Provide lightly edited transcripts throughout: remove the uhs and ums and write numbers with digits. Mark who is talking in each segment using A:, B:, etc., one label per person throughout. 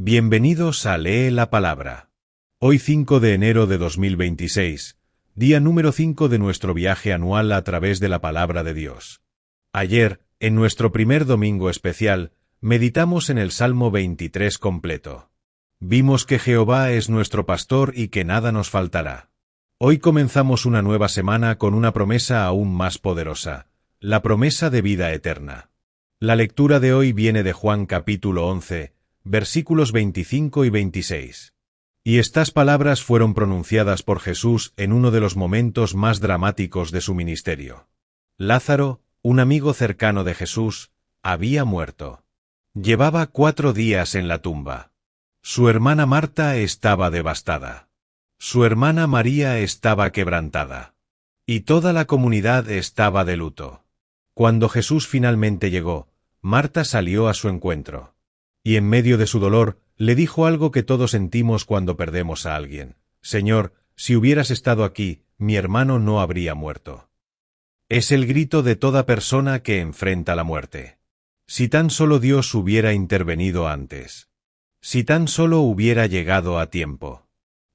A: Bienvenidos a Lee la Palabra. Hoy 5 de enero de 2026, día número 5 de nuestro viaje anual a través de la Palabra de Dios. Ayer, en nuestro primer domingo especial, meditamos en el Salmo 23 completo. Vimos que Jehová es nuestro pastor y que nada nos faltará. Hoy comenzamos una nueva semana con una promesa aún más poderosa, la promesa de vida eterna. La lectura de hoy viene de Juan capítulo 11, versículos 25 y 26. Y estas palabras fueron pronunciadas por Jesús en uno de los momentos más dramáticos de su ministerio. Lázaro, un amigo cercano de Jesús, había muerto. Llevaba 4 días en la tumba. Su hermana Marta estaba devastada. Su hermana María estaba quebrantada. Y toda la comunidad estaba de luto. Cuando Jesús finalmente llegó, Marta salió a su encuentro. Y en medio de su dolor, le dijo algo que todos sentimos cuando perdemos a alguien. Señor, si hubieras estado aquí, mi hermano no habría muerto. Es el grito de toda persona que enfrenta la muerte. Si tan solo Dios hubiera intervenido antes. Si tan solo hubiera llegado a tiempo.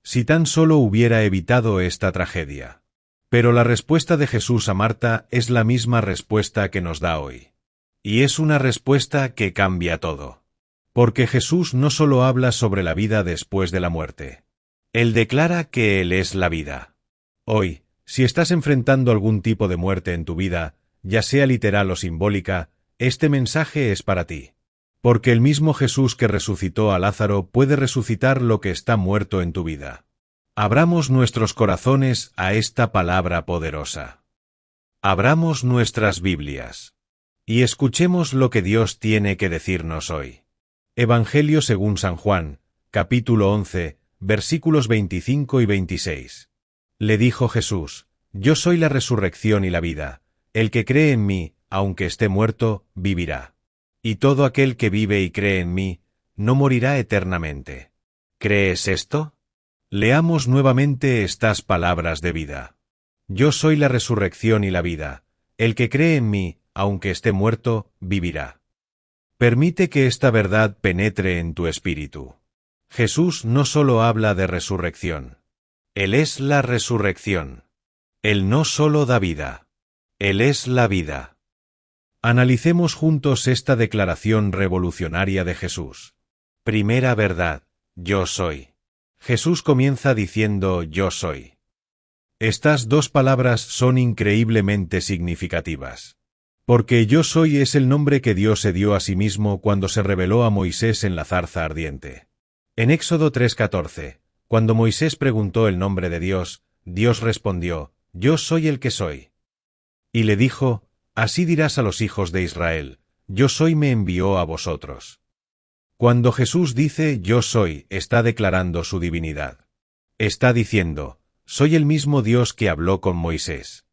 A: Si tan solo hubiera evitado esta tragedia. Pero la respuesta de Jesús a Marta es la misma respuesta que nos da hoy. Y es una respuesta que cambia todo. Porque Jesús no solo habla sobre la vida después de la muerte. Él declara que Él es la vida. Hoy, si estás enfrentando algún tipo de muerte en tu vida, ya sea literal o simbólica, este mensaje es para ti. Porque el mismo Jesús que resucitó a Lázaro puede resucitar lo que está muerto en tu vida. Abramos nuestros corazones a esta palabra poderosa. Abramos nuestras Biblias. Y escuchemos lo que Dios tiene que decirnos hoy. Evangelio según San Juan, capítulo 11, versículos 25 y 26. Le dijo Jesús: Yo soy la resurrección y la vida. El que cree en mí, aunque esté muerto, vivirá. Y todo aquel que vive y cree en mí, no morirá eternamente. ¿Crees esto? Leamos nuevamente estas palabras de vida. Yo soy la resurrección y la vida. El que cree en mí, aunque esté muerto, vivirá. Permite que esta verdad penetre en tu espíritu. Jesús no solo habla de resurrección. Él es la resurrección. Él no solo da vida. Él es la vida. Analicemos juntos esta declaración revolucionaria de Jesús. Primera verdad, yo soy. Jesús comienza diciendo yo soy. Estas dos palabras son increíblemente significativas. Porque yo soy es el nombre que Dios se dio a sí mismo cuando se reveló a Moisés en la zarza ardiente. En Éxodo 3:14, cuando Moisés preguntó el nombre de Dios, Dios respondió, yo soy el que soy. Y le dijo, así dirás a los hijos de Israel, yo soy me envió a vosotros. Cuando Jesús dice yo soy, está declarando su divinidad. Está diciendo, soy el mismo Dios que habló con Moisés.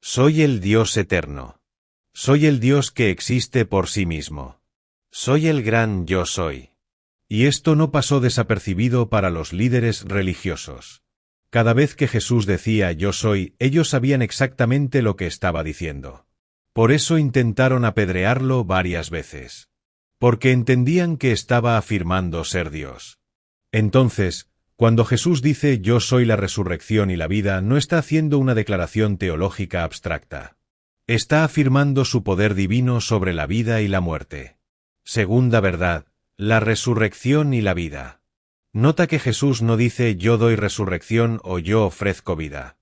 A: Soy el Dios eterno. Soy el Dios que existe por sí mismo. Soy el gran yo soy. Y esto no pasó desapercibido para los líderes religiosos. Cada vez que Jesús decía yo soy, ellos sabían exactamente lo que estaba diciendo. Por eso intentaron apedrearlo varias veces. Porque entendían que estaba afirmando ser Dios. Entonces, cuando Jesús dice yo soy la resurrección y la vida, no está haciendo una declaración teológica abstracta. Está afirmando su poder divino sobre la vida y la muerte. Segunda verdad, la resurrección y la vida. Nota que Jesús no dice yo doy resurrección o yo ofrezco vida.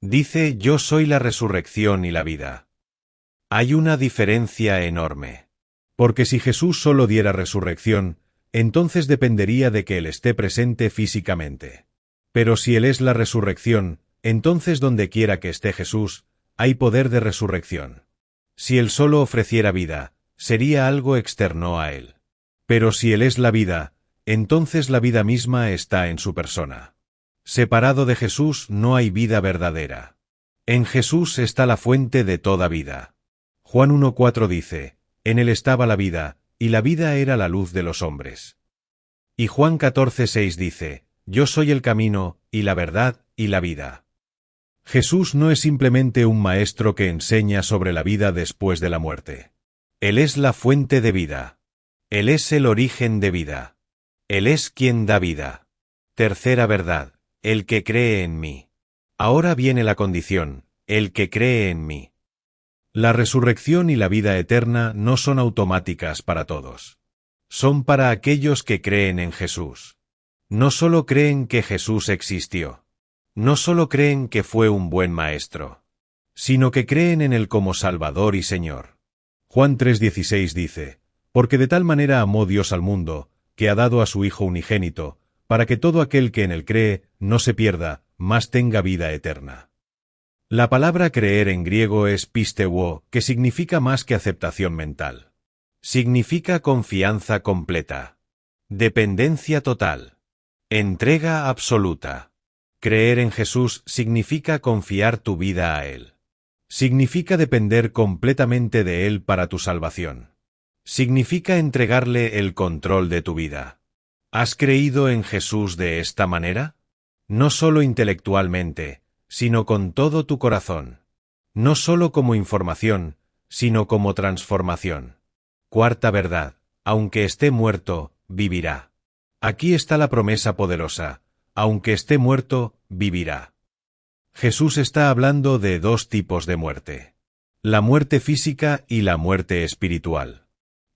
A: Dice yo soy la resurrección y la vida. Hay una diferencia enorme. Porque si Jesús solo diera resurrección, entonces dependería de que Él esté presente físicamente. Pero si Él es la resurrección, entonces donde quiera que esté Jesús, hay poder de resurrección. Si Él solo ofreciera vida, sería algo externo a Él. Pero si Él es la vida, entonces la vida misma está en su persona. Separado de Jesús no hay vida verdadera. En Jesús está la fuente de toda vida. Juan 1:4 dice, en Él estaba la vida, y la vida era la luz de los hombres. Y Juan 14:6 dice, yo soy el camino, y la verdad, y la vida. Jesús no es simplemente un maestro que enseña sobre la vida después de la muerte. Él es la fuente de vida. Él es el origen de vida. Él es quien da vida. Tercera verdad, el que cree en mí. Ahora viene la condición, el que cree en mí. La resurrección y la vida eterna no son automáticas para todos. Son para aquellos que creen en Jesús. No solo creen que Jesús existió. No solo creen que fue un buen maestro, sino que creen en Él como Salvador y Señor. Juan 3:16 dice, porque de tal manera amó Dios al mundo, que ha dado a su Hijo unigénito, para que todo aquel que en Él cree no se pierda, mas tenga vida eterna. La palabra creer en griego es pisteuo, que significa más que aceptación mental. Significa confianza completa, dependencia total, entrega absoluta. Creer en Jesús significa confiar tu vida a Él. Significa depender completamente de Él para tu salvación. Significa entregarle el control de tu vida. ¿Has creído en Jesús de esta manera? No solo intelectualmente, sino con todo tu corazón. No solo como información, sino como transformación. Cuarta verdad, aunque esté muerto, vivirá. Aquí está la promesa poderosa, aunque esté muerto, vivirá. Jesús está hablando de dos tipos de muerte. La muerte física y la muerte espiritual.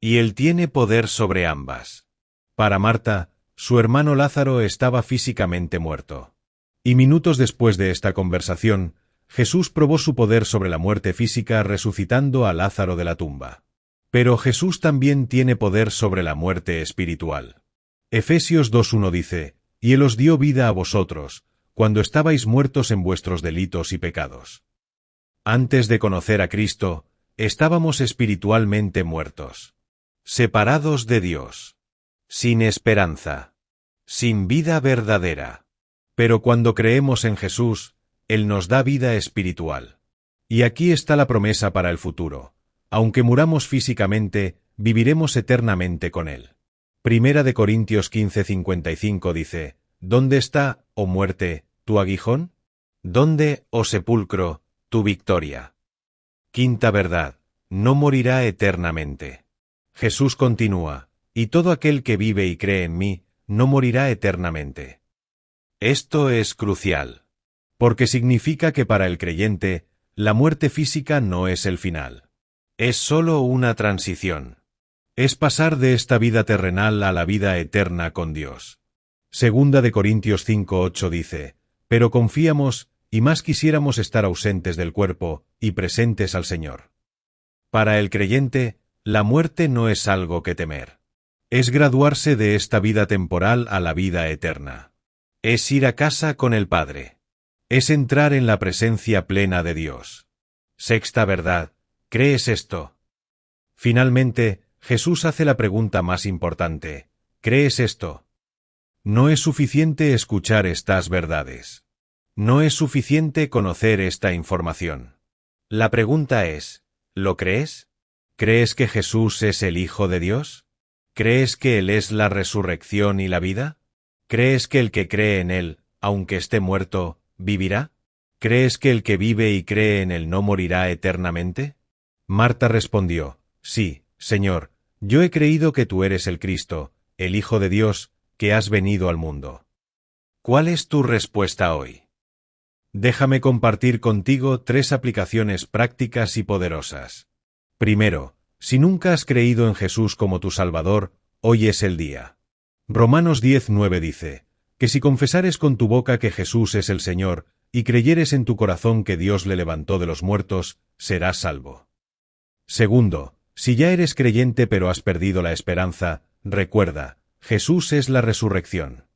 A: Y Él tiene poder sobre ambas. Para Marta, su hermano Lázaro estaba físicamente muerto. Y minutos después de esta conversación, Jesús probó su poder sobre la muerte física resucitando a Lázaro de la tumba. Pero Jesús también tiene poder sobre la muerte espiritual. Efesios 2:1 dice, y Él os dio vida a vosotros, cuando estabais muertos en vuestros delitos y pecados. Antes de conocer a Cristo, estábamos espiritualmente muertos. Separados de Dios. Sin esperanza. Sin vida verdadera. Pero cuando creemos en Jesús, Él nos da vida espiritual. Y aquí está la promesa para el futuro. Aunque muramos físicamente, viviremos eternamente con Él. Primera de Corintios 15:55 dice, ¿dónde está, oh muerte, tu aguijón? ¿Dónde, oh sepulcro, tu victoria? Quinta verdad, no morirá eternamente. Jesús continúa, y todo aquel que vive y cree en mí, no morirá eternamente. Esto es crucial, porque significa que para el creyente, la muerte física no es el final. Es solo una transición. Es pasar de esta vida terrenal a la vida eterna con Dios. Segunda de Corintios 5:8 dice, pero confiamos, y más quisiéramos estar ausentes del cuerpo, y presentes al Señor. Para el creyente, la muerte no es algo que temer. Es graduarse de esta vida temporal a la vida eterna. Es ir a casa con el Padre. Es entrar en la presencia plena de Dios. Sexta verdad, ¿crees esto? Finalmente, Jesús hace la pregunta más importante, ¿crees esto? No es suficiente escuchar estas verdades. No es suficiente conocer esta información. La pregunta es, ¿lo crees? ¿Crees que Jesús es el Hijo de Dios? ¿Crees que Él es la resurrección y la vida? ¿Crees que el que cree en Él, aunque esté muerto, vivirá? ¿Crees que el que vive y cree en Él no morirá eternamente? Marta respondió, sí, Señor, yo he creído que tú eres el Cristo, el Hijo de Dios, que has venido al mundo. ¿Cuál es tu respuesta hoy? Déjame compartir contigo 3 aplicaciones prácticas y poderosas. Primero, si nunca has creído en Jesús como tu Salvador, hoy es el día. Romanos 10:9 dice, que si confesares con tu boca que Jesús es el Señor, y creyeres en tu corazón que Dios le levantó de los muertos, serás salvo. Segundo, si ya eres creyente pero has perdido la esperanza, recuerda, Jesús es la resurrección.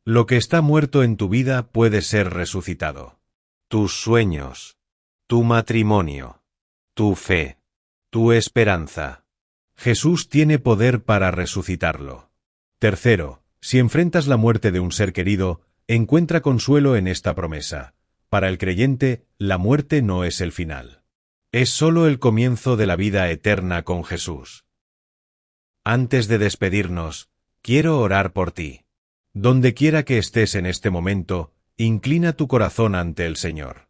A: Lo que está muerto en tu vida puede ser resucitado. Tus sueños, tu matrimonio, tu fe, tu esperanza. Jesús tiene poder para resucitarlo. Tercero, si enfrentas la muerte de un ser querido, encuentra consuelo en esta promesa. Para el creyente, la muerte no es el final. Es solo el comienzo de la vida eterna con Jesús. Antes de despedirnos, quiero orar por ti. Donde quiera que estés en este momento, inclina tu corazón ante el Señor.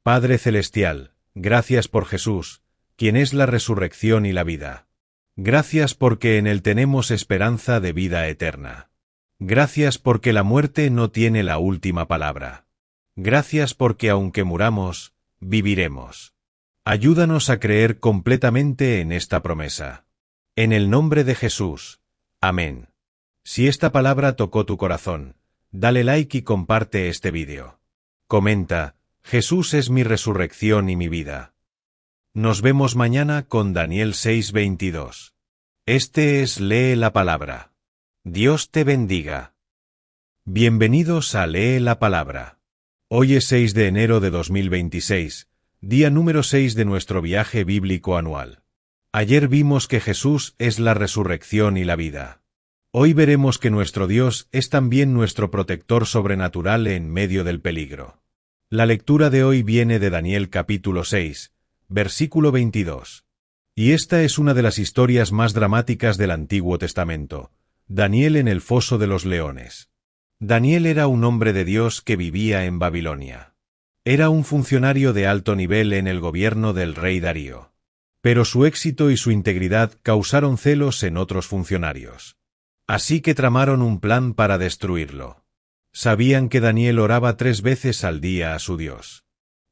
A: Padre Celestial, gracias por Jesús, quien es la resurrección y la vida. Gracias porque en Él tenemos esperanza de vida eterna. Gracias porque la muerte no tiene la última palabra. Gracias porque aunque muramos, viviremos. Ayúdanos a creer completamente en esta promesa. En el nombre de Jesús. Amén. Si esta palabra tocó tu corazón, dale like y comparte este vídeo. Comenta, Jesús es mi resurrección y mi vida. Nos vemos mañana con Daniel 6:22. Este es Lee la Palabra. Dios te bendiga. Bienvenidos a Lee la Palabra. Hoy es 6 de enero de 2026, día número 6 de nuestro viaje bíblico anual. Ayer vimos que Jesús es la resurrección y la vida. Hoy veremos que nuestro Dios es también nuestro protector sobrenatural en medio del peligro. La lectura de hoy viene de Daniel capítulo 6, versículo 22. Y esta es una de las historias más dramáticas del Antiguo Testamento. Daniel en el foso de los leones. Daniel era un hombre de Dios que vivía en Babilonia. Era un funcionario de alto nivel en el gobierno del rey Darío. Pero su éxito y su integridad causaron celos en otros funcionarios. Así que tramaron un plan para destruirlo. Sabían que Daniel oraba 3 veces al día a su Dios.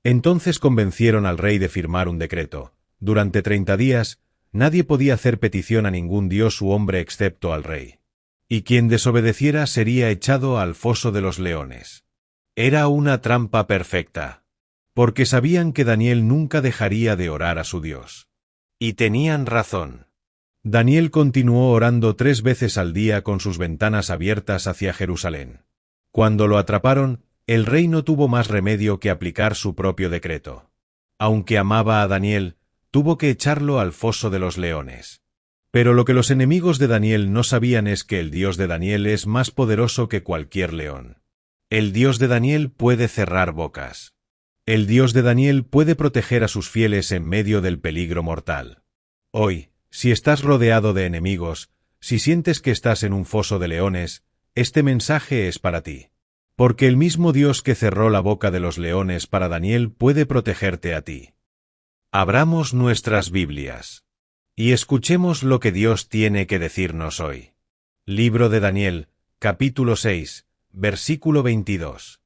A: Entonces convencieron al rey de firmar un decreto. Durante 30 días, nadie podía hacer petición a ningún dios u hombre excepto al rey. Y quien desobedeciera sería echado al foso de los leones. Era una trampa perfecta. Porque sabían que Daniel nunca dejaría de orar a su Dios. Y tenían razón. Daniel continuó orando 3 veces al día con sus ventanas abiertas hacia Jerusalén. Cuando lo atraparon, el rey no tuvo más remedio que aplicar su propio decreto. Aunque amaba a Daniel, tuvo que echarlo al foso de los leones. Pero lo que los enemigos de Daniel no sabían es que el Dios de Daniel es más poderoso que cualquier león. El Dios de Daniel puede cerrar bocas. El Dios de Daniel puede proteger a sus fieles en medio del peligro mortal. Hoy, si estás rodeado de enemigos, si sientes que estás en un foso de leones, este mensaje es para ti. Porque el mismo Dios que cerró la boca de los leones para Daniel puede protegerte a ti. Abramos nuestras Biblias. Y escuchemos lo que Dios tiene que decirnos hoy. Libro de Daniel, capítulo 6, versículo 22.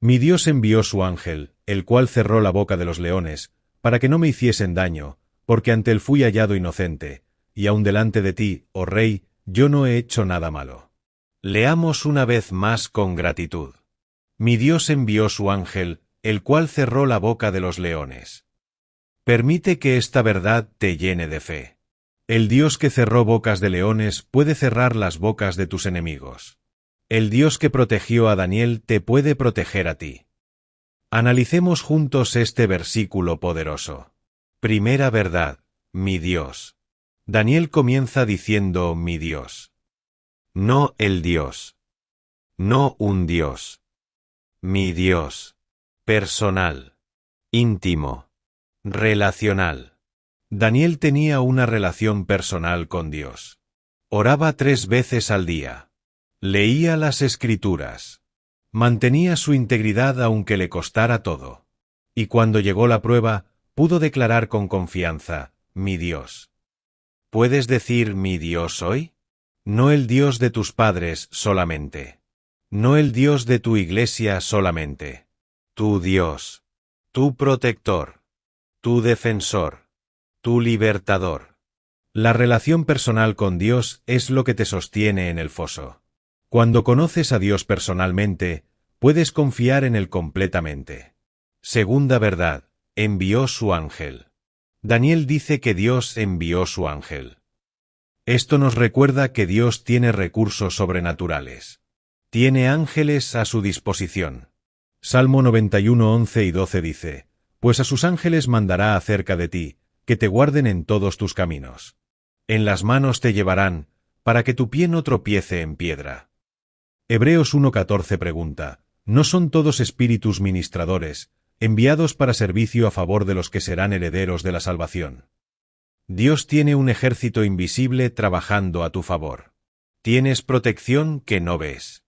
A: Mi Dios envió su ángel, el cual cerró la boca de los leones, para que no me hiciesen daño, porque ante él fui hallado inocente, y aun delante de ti, oh rey, yo no he hecho nada malo. Leamos una vez más con gratitud. Mi Dios envió su ángel, el cual cerró la boca de los leones. Permite que esta verdad te llene de fe. El Dios que cerró bocas de leones puede cerrar las bocas de tus enemigos. El Dios que protegió a Daniel te puede proteger a ti. Analicemos juntos este versículo poderoso. Primera verdad, mi Dios. Daniel comienza diciendo mi Dios. No el Dios. No un Dios. Mi Dios. Personal. Íntimo. Relacional. Daniel tenía una relación personal con Dios. Oraba 3 veces al día. Leía las Escrituras. Mantenía su integridad aunque le costara todo. Y cuando llegó la prueba, pudo declarar con confianza, mi Dios. ¿Puedes decir mi Dios hoy? No el Dios de tus padres solamente. No el Dios de tu iglesia solamente. Tu Dios. Tu protector. Tu defensor. Tu libertador. La relación personal con Dios es lo que te sostiene en el foso. Cuando conoces a Dios personalmente, puedes confiar en Él completamente. Segunda verdad, envió su ángel. Daniel dice que Dios envió su ángel. Esto nos recuerda que Dios tiene recursos sobrenaturales. Tiene ángeles a su disposición. Salmo 91, 11 y 12 dice, pues a sus ángeles mandará acerca de ti, que te guarden en todos tus caminos. En las manos te llevarán, para que tu pie no tropiece en piedra. Hebreos 1:14 pregunta, ¿no son todos espíritus ministradores, enviados para servicio a favor de los que serán herederos de la salvación? Dios tiene un ejército invisible trabajando a tu favor. Tienes protección que no ves.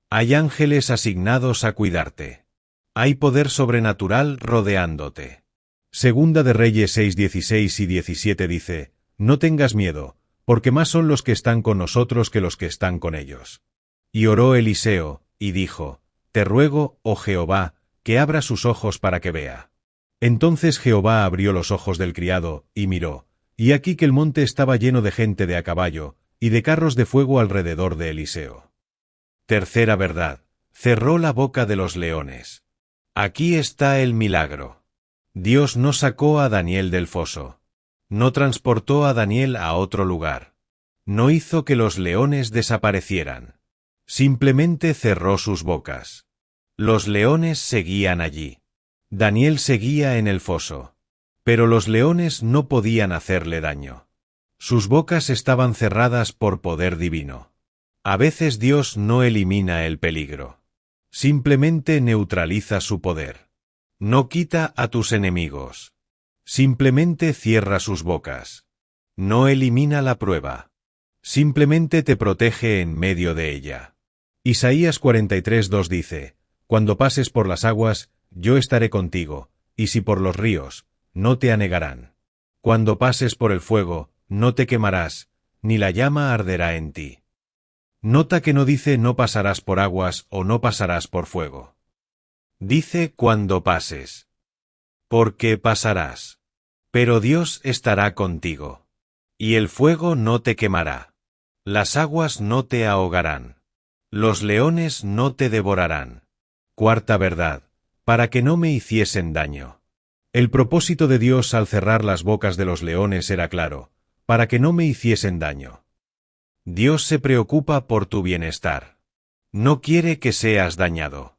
A: Hay ángeles asignados a cuidarte. Hay poder sobrenatural rodeándote. Segunda de Reyes 6:16 y 17 dice, no tengas miedo, porque más son los que están con nosotros que los que están con ellos. Y oró Eliseo, y dijo: Te ruego, oh Jehová, que abra sus ojos para que vea. Entonces Jehová abrió los ojos del criado, y miró, y aquí que el monte estaba lleno de gente de a caballo, y de carros de fuego alrededor de Eliseo. Tercera verdad: cerró la boca de los leones. Aquí está el milagro. Dios no sacó a Daniel del foso. No transportó a Daniel a otro lugar. No hizo que los leones desaparecieran. Simplemente cerró sus bocas. Los leones seguían allí. Daniel seguía en el foso. Pero los leones no podían hacerle daño. Sus bocas estaban cerradas por poder divino. A veces Dios no elimina el peligro. Simplemente neutraliza su poder. No quita a tus enemigos. Simplemente cierra sus bocas. No elimina la prueba. Simplemente te protege en medio de ella. Isaías 43:2 dice: Cuando pases por las aguas, yo estaré contigo, y si por los ríos, no te anegarán. Cuando pases por el fuego, no te quemarás, ni la llama arderá en ti. Nota que no dice no pasarás por aguas o no pasarás por fuego. Dice cuando pases. Porque pasarás. Pero Dios estará contigo. Y el fuego no te quemará. Las aguas no te ahogarán. Los leones no te devorarán. Cuarta verdad: para que no me hiciesen daño. El propósito de Dios al cerrar las bocas de los leones era claro: para que no me hiciesen daño. Dios se preocupa por tu bienestar. No quiere que seas dañado.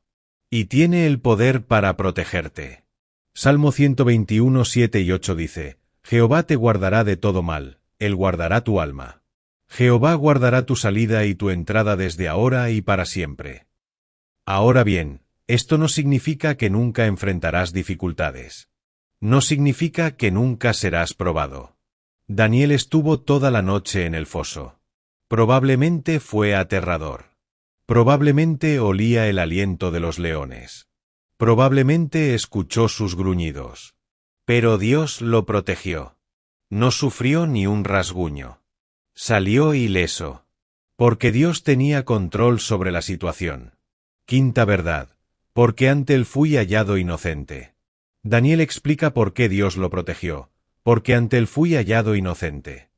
A: Y tiene el poder para protegerte. Salmo 121, 7 y 8 dice: Jehová te guardará de todo mal, Él guardará tu alma. Jehová guardará tu salida y tu entrada desde ahora y para siempre. Ahora bien, esto no significa que nunca enfrentarás dificultades. No significa que nunca serás probado. Daniel estuvo toda la noche en el foso. Probablemente fue aterrador. Probablemente olía el aliento de los leones. Probablemente escuchó sus gruñidos. Pero Dios lo protegió. No sufrió ni un rasguño. Salió ileso. Porque Dios tenía control sobre la situación. Quinta verdad: porque ante él fui hallado inocente. Daniel explica por qué Dios lo protegió. Porque ante él fui hallado inocente.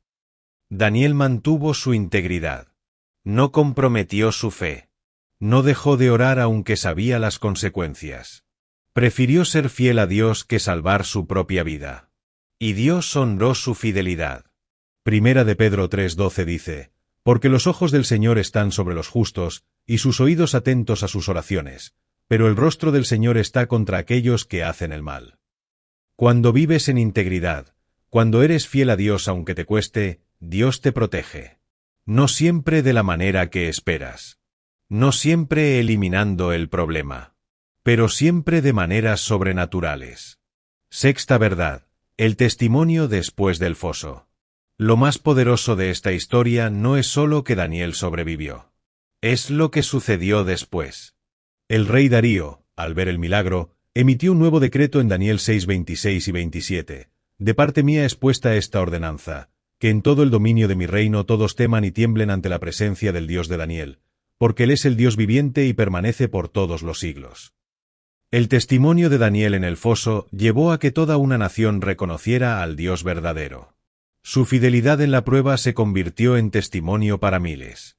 A: Daniel mantuvo su integridad. No comprometió su fe. No dejó de orar aunque sabía las consecuencias. Prefirió ser fiel a Dios que salvar su propia vida. Y Dios honró su fidelidad. Primera de Pedro 3:12 dice: Porque los ojos del Señor están sobre los justos, y sus oídos atentos a sus oraciones, pero el rostro del Señor está contra aquellos que hacen el mal. Cuando vives en integridad, cuando eres fiel a Dios aunque te cueste, Dios te protege. No siempre de la manera que esperas. No siempre eliminando el problema. Pero siempre de maneras sobrenaturales. Sexta verdad: el testimonio después del foso. Lo más poderoso de esta historia no es solo que Daniel sobrevivió. Es lo que sucedió después. El rey Darío, al ver el milagro, emitió un nuevo decreto en Daniel 6:26 y 27. De parte mía es puesta esta ordenanza: que en todo el dominio de mi reino todos teman y tiemblen ante la presencia del Dios de Daniel, porque Él es el Dios viviente y permanece por todos los siglos. El testimonio de Daniel en el foso llevó a que toda una nación reconociera al Dios verdadero. Su fidelidad en la prueba se convirtió en testimonio para miles.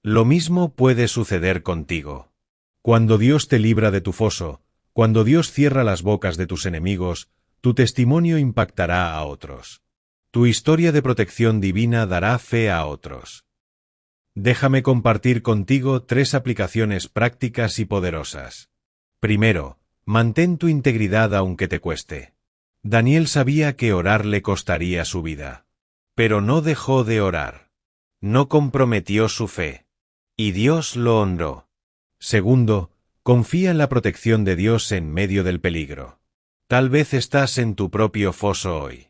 A: Lo mismo puede suceder contigo. Cuando Dios te libra de tu foso, cuando Dios cierra las bocas de tus enemigos, tu testimonio impactará a otros. Tu historia de protección divina dará fe a otros. Déjame compartir contigo 3 aplicaciones prácticas y poderosas. Primero, mantén tu integridad aunque te cueste. Daniel sabía que orar le costaría su vida. Pero no dejó de orar. No comprometió su fe. Y Dios lo honró. Segundo, confía en la protección de Dios en medio del peligro. Tal vez estás en tu propio foso hoy.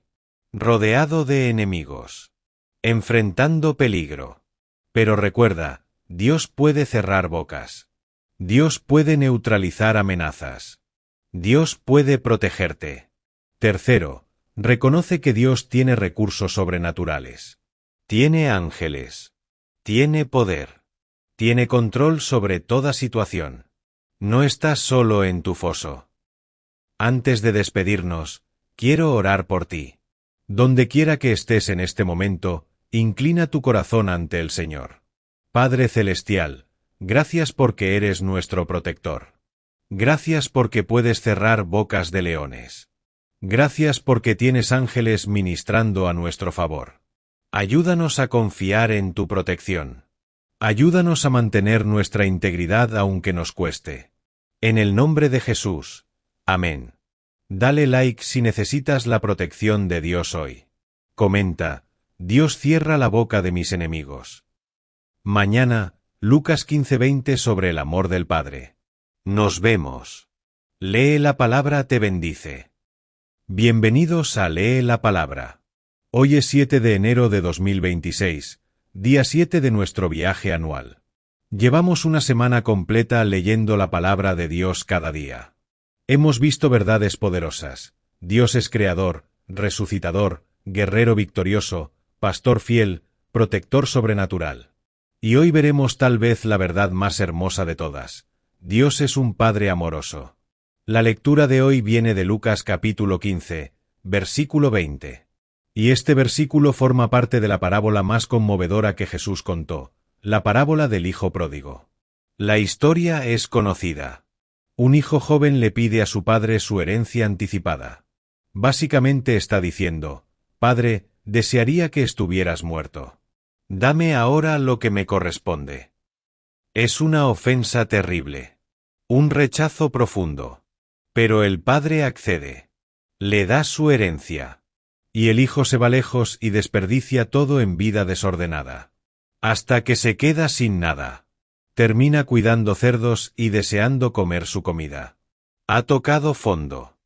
A: Rodeado de enemigos. Enfrentando peligro. Pero recuerda, Dios puede cerrar bocas. Dios puede neutralizar amenazas. Dios puede protegerte. Tercero, reconoce que Dios tiene recursos sobrenaturales. Tiene ángeles. Tiene poder. Tiene control sobre toda situación. No estás solo en tu foso. Antes de despedirnos, quiero orar por ti. Donde quiera que estés en este momento, inclina tu corazón ante el Señor. Padre Celestial, gracias porque eres nuestro protector. Gracias porque puedes cerrar bocas de leones. Gracias porque tienes ángeles ministrando a nuestro favor. Ayúdanos a confiar en tu protección. Ayúdanos a mantener nuestra integridad aunque nos cueste. En el nombre de Jesús. Amén. Dale like si necesitas la protección de Dios hoy. Comenta, Dios cierra la boca de mis enemigos. Mañana, Lucas 15:20 sobre el amor del Padre. Nos vemos. Lee la palabra te bendice. Bienvenidos a Lee la Palabra. Hoy es 7 de enero de 2026, día 7 de nuestro viaje anual. Llevamos una semana completa leyendo la palabra de Dios cada día. Hemos visto verdades poderosas. Dios es creador, resucitador, guerrero victorioso, pastor fiel, protector sobrenatural. Y hoy veremos tal vez la verdad más hermosa de todas. Dios es un Padre amoroso. La lectura de hoy viene de Lucas capítulo 15, versículo 20. Y este versículo forma parte de la parábola más conmovedora que Jesús contó, la parábola del Hijo Pródigo. La historia es conocida. Un hijo joven le pide a su padre su herencia anticipada. Básicamente está diciendo, Padre, desearía que estuvieras muerto. Dame ahora lo que me corresponde. Es una ofensa terrible. Un rechazo profundo. Pero el padre accede. Le da su herencia. Y el hijo se va lejos y desperdicia todo en vida desordenada. Hasta que se queda sin nada. Termina cuidando cerdos y deseando comer su comida. Ha tocado fondo.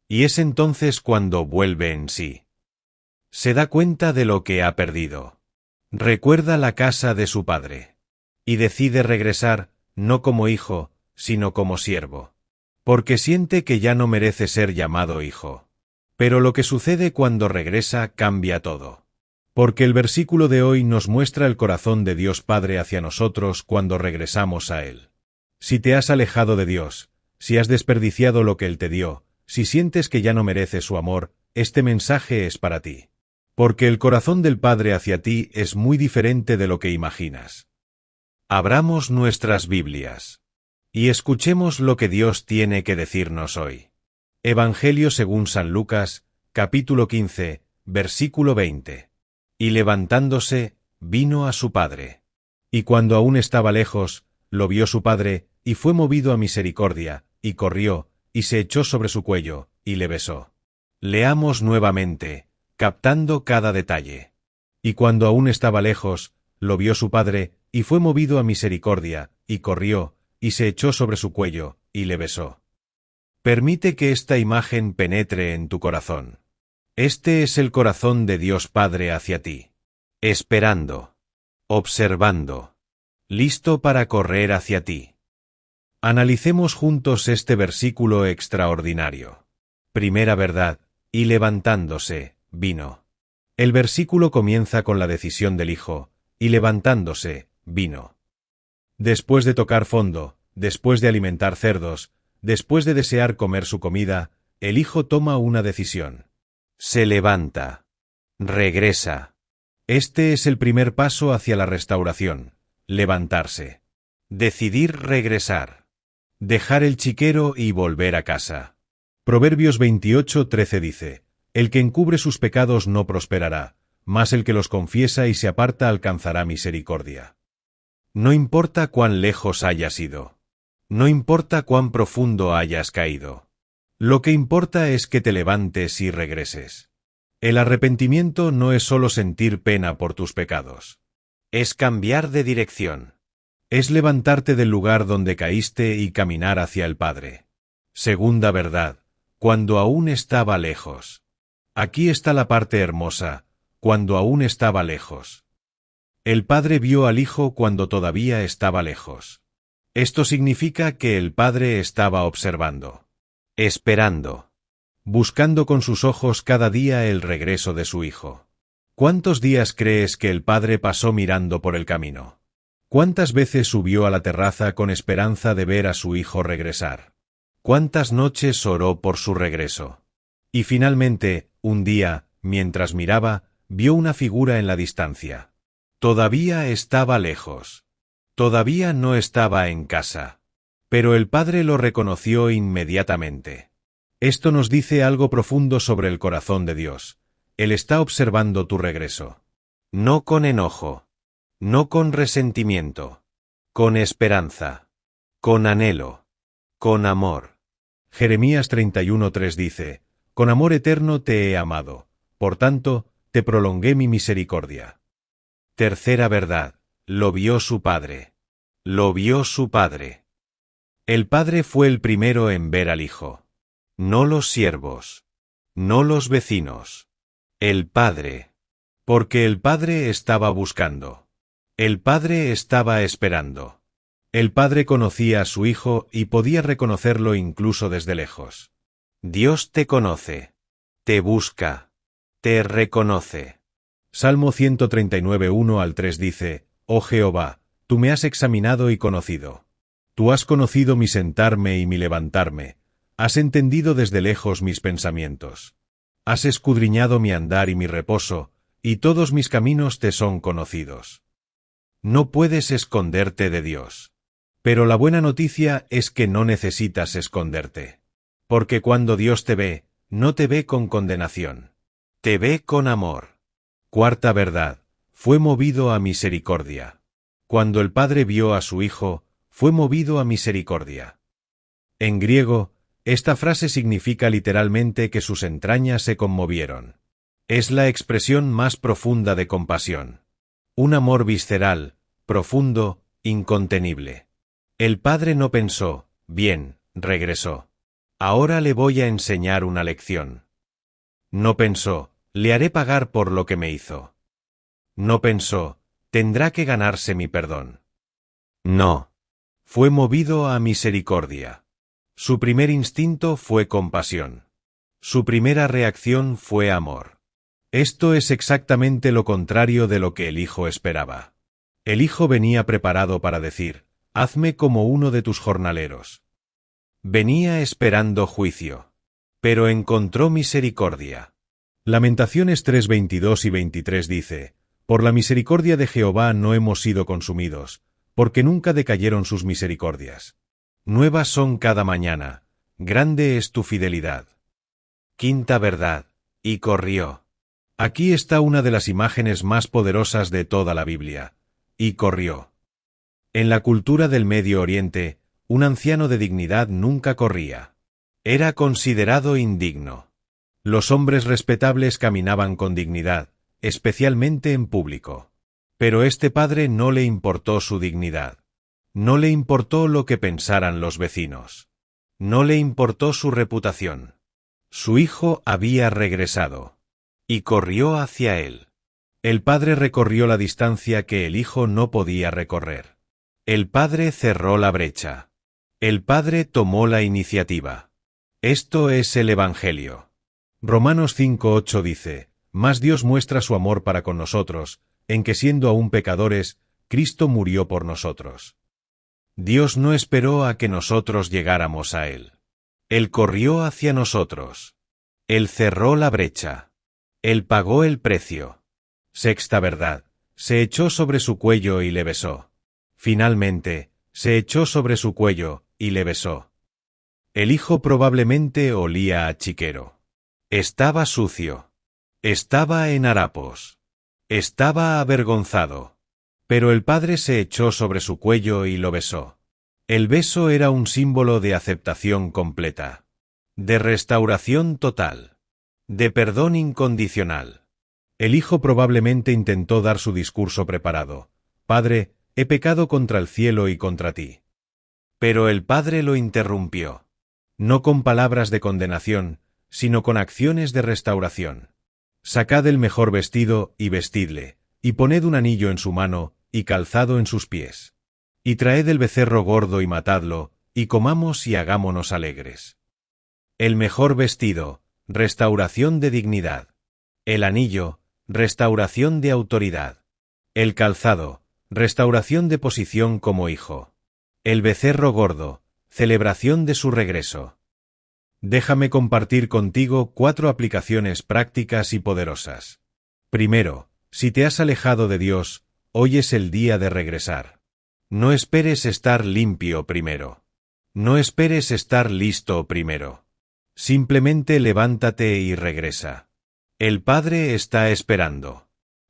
A: Y es entonces cuando vuelve en sí. Se da cuenta de lo que ha perdido. Recuerda la casa de su padre. Y decide regresar, no como hijo, sino como siervo. Porque siente que ya no merece ser llamado hijo. Pero lo que sucede cuando regresa cambia todo. Porque el versículo de hoy nos muestra el corazón de Dios Padre hacia nosotros cuando regresamos a Él. Si te has alejado de Dios, si has desperdiciado lo que Él te dio, si sientes que ya no mereces su amor, este mensaje es para ti. Porque el corazón del Padre hacia ti es muy diferente de lo que imaginas. Abramos nuestras Biblias. Y escuchemos lo que Dios tiene que decirnos hoy. Evangelio según San Lucas, capítulo 15, versículo 20. Y levantándose, vino a su padre. Y cuando aún estaba lejos, lo vio su padre, y fue movido a misericordia, y corrió, y se echó sobre su cuello, y le besó. Leamos nuevamente, captando cada detalle. Y cuando aún estaba lejos, lo vio su padre, y fue movido a misericordia, y corrió, y se echó sobre su cuello, y le besó. Permite que esta imagen penetre en tu corazón. Este es el corazón de Dios Padre hacia ti. Esperando. Observando. Listo para correr hacia ti. Analicemos juntos este versículo extraordinario. Primera verdad, y levantándose, vino. El versículo comienza con la decisión del Hijo, y levantándose, vino. Después de tocar fondo, después de alimentar cerdos, después de desear comer su comida, el Hijo toma una decisión. Se levanta. Regresa. Este es el primer paso hacia la restauración. Levantarse. Decidir regresar. Dejar el chiquero y volver a casa. Proverbios 28:13 dice, El que encubre sus pecados no prosperará, mas el que los confiesa y se aparta alcanzará misericordia. No importa cuán lejos hayas ido. No importa cuán profundo hayas caído. Lo que importa es que te levantes y regreses. El arrepentimiento no es solo sentir pena por tus pecados. Es cambiar de dirección. Es levantarte del lugar donde caíste y caminar hacia el Padre. Segunda verdad, cuando aún estaba lejos. Aquí está la parte hermosa, cuando aún estaba lejos. El Padre vio al Hijo cuando todavía estaba lejos. Esto significa que el Padre estaba observando, esperando, buscando con sus ojos cada día el regreso de su Hijo. ¿Cuántos días crees que el Padre pasó mirando por el camino? ¿Cuántas veces subió a la terraza con esperanza de ver a su hijo regresar? ¿Cuántas noches oró por su regreso? Y finalmente, un día, mientras miraba, vio una figura en la distancia. Todavía estaba lejos. Todavía no estaba en casa. Pero el padre lo reconoció inmediatamente. Esto nos dice algo profundo sobre el corazón de Dios. Él está observando tu regreso. No con enojo. No con resentimiento. Con esperanza. Con anhelo. Con amor. Jeremías 31:3 dice: Con amor eterno te he amado, por tanto, te prolongué mi misericordia. Tercera verdad, lo vio su padre. Lo vio su padre. El padre fue el primero en ver al hijo. No los siervos. No los vecinos. El padre. Porque el padre estaba buscando. El padre estaba esperando. El padre conocía a su hijo y podía reconocerlo incluso desde lejos. Dios te conoce. Te busca. Te reconoce. Salmo 139, 1-3 dice: Oh Jehová, tú me has examinado y conocido. Tú has conocido mi sentarme y mi levantarme. Has entendido desde lejos mis pensamientos. Has escudriñado mi andar y mi reposo, y todos mis caminos te son conocidos. No puedes esconderte de Dios. Pero la buena noticia es que no necesitas esconderte. Porque cuando Dios te ve, no te ve con condenación. Te ve con amor. Cuarta verdad, fue movido a misericordia. Cuando el padre vio a su hijo, fue movido a misericordia. En griego, esta frase significa literalmente que sus entrañas se conmovieron. Es la expresión más profunda de compasión. Un amor visceral, profundo, incontenible. El padre no pensó: bien, regresó. Ahora le voy a enseñar una lección. No pensó: le haré pagar por lo que me hizo. No pensó: tendrá que ganarse mi perdón. No. Fue movido a misericordia. Su primer instinto fue compasión. Su primera reacción fue amor. Esto es exactamente lo contrario de lo que el hijo esperaba. El hijo venía preparado para decir: hazme como uno de tus jornaleros. Venía esperando juicio. Pero encontró misericordia. Lamentaciones 3:22 y 23 dice: Por la misericordia de Jehová no hemos sido consumidos, porque nunca decayeron sus misericordias. Nuevas son cada mañana, grande es tu fidelidad. Quinta verdad, y corrió. Aquí está una de las imágenes más poderosas de toda la Biblia. Y corrió. En la cultura del Medio Oriente, un anciano de dignidad nunca corría. Era considerado indigno. Los hombres respetables caminaban con dignidad, especialmente en público. Pero este padre no le importó su dignidad. No le importó lo que pensaran los vecinos. No le importó su reputación. Su hijo había regresado. Y corrió hacia él. El padre recorrió la distancia que el hijo no podía recorrer. El padre cerró la brecha. El padre tomó la iniciativa. Esto es el Evangelio. Romanos 5:8 dice: Mas Dios muestra su amor para con nosotros, en que siendo aún pecadores, Cristo murió por nosotros. Dios no esperó a que nosotros llegáramos a Él. Él corrió hacia nosotros. Él cerró la brecha. Él pagó el precio. Sexta verdad, se echó sobre su cuello y le besó. Finalmente, se echó sobre su cuello y le besó. El hijo probablemente olía a chiquero. Estaba sucio. Estaba en harapos. Estaba avergonzado. Pero el padre se echó sobre su cuello y lo besó. El beso era un símbolo de aceptación completa, de restauración total, de perdón incondicional. El hijo probablemente intentó dar su discurso preparado: Padre, he pecado contra el cielo y contra ti. Pero el padre lo interrumpió. No con palabras de condenación, sino con acciones de restauración. Sacad el mejor vestido y vestidle, y poned un anillo en su mano y calzado en sus pies. Y traed el becerro gordo y matadlo, y comamos y hagámonos alegres. El mejor vestido, restauración de dignidad. El anillo, restauración de autoridad. El calzado, restauración de posición como hijo. El becerro gordo, celebración de su regreso. Déjame compartir contigo 4 aplicaciones prácticas y poderosas. Primero, si te has alejado de Dios, hoy es el día de regresar. No esperes estar limpio primero. No esperes estar listo primero. Simplemente levántate y regresa. El Padre está esperando.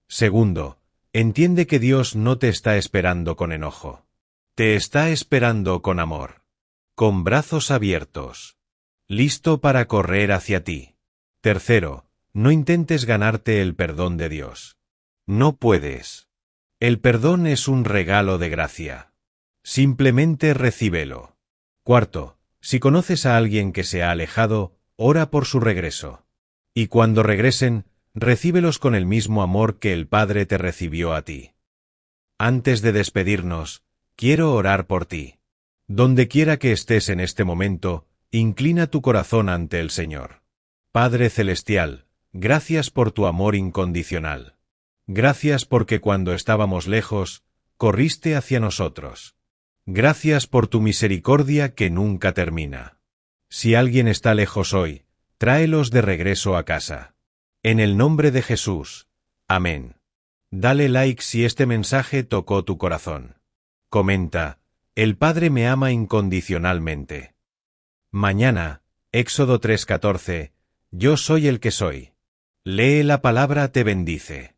A: Segundo, entiende que Dios no te está esperando con enojo. Te está esperando con amor. Con brazos abiertos. Listo para correr hacia ti. Tercero, no intentes ganarte el perdón de Dios. No puedes. El perdón es un regalo de gracia. Simplemente recíbelo. Cuarto, si conoces a alguien que se ha alejado, ora por su regreso. Y cuando regresen, recíbelos con el mismo amor que el Padre te recibió a ti. Antes de despedirnos, quiero orar por ti. Donde quiera que estés en este momento, inclina tu corazón ante el Señor. Padre Celestial, gracias por tu amor incondicional. Gracias porque cuando estábamos lejos, corriste hacia nosotros. Gracias por tu misericordia que nunca termina. Si alguien está lejos hoy, tráelos de regreso a casa. En el nombre de Jesús. Amén. Dale like si este mensaje tocó tu corazón. Comenta, el Padre me ama incondicionalmente. Mañana, Éxodo 3:14, yo soy el que soy. Lee la palabra te bendice.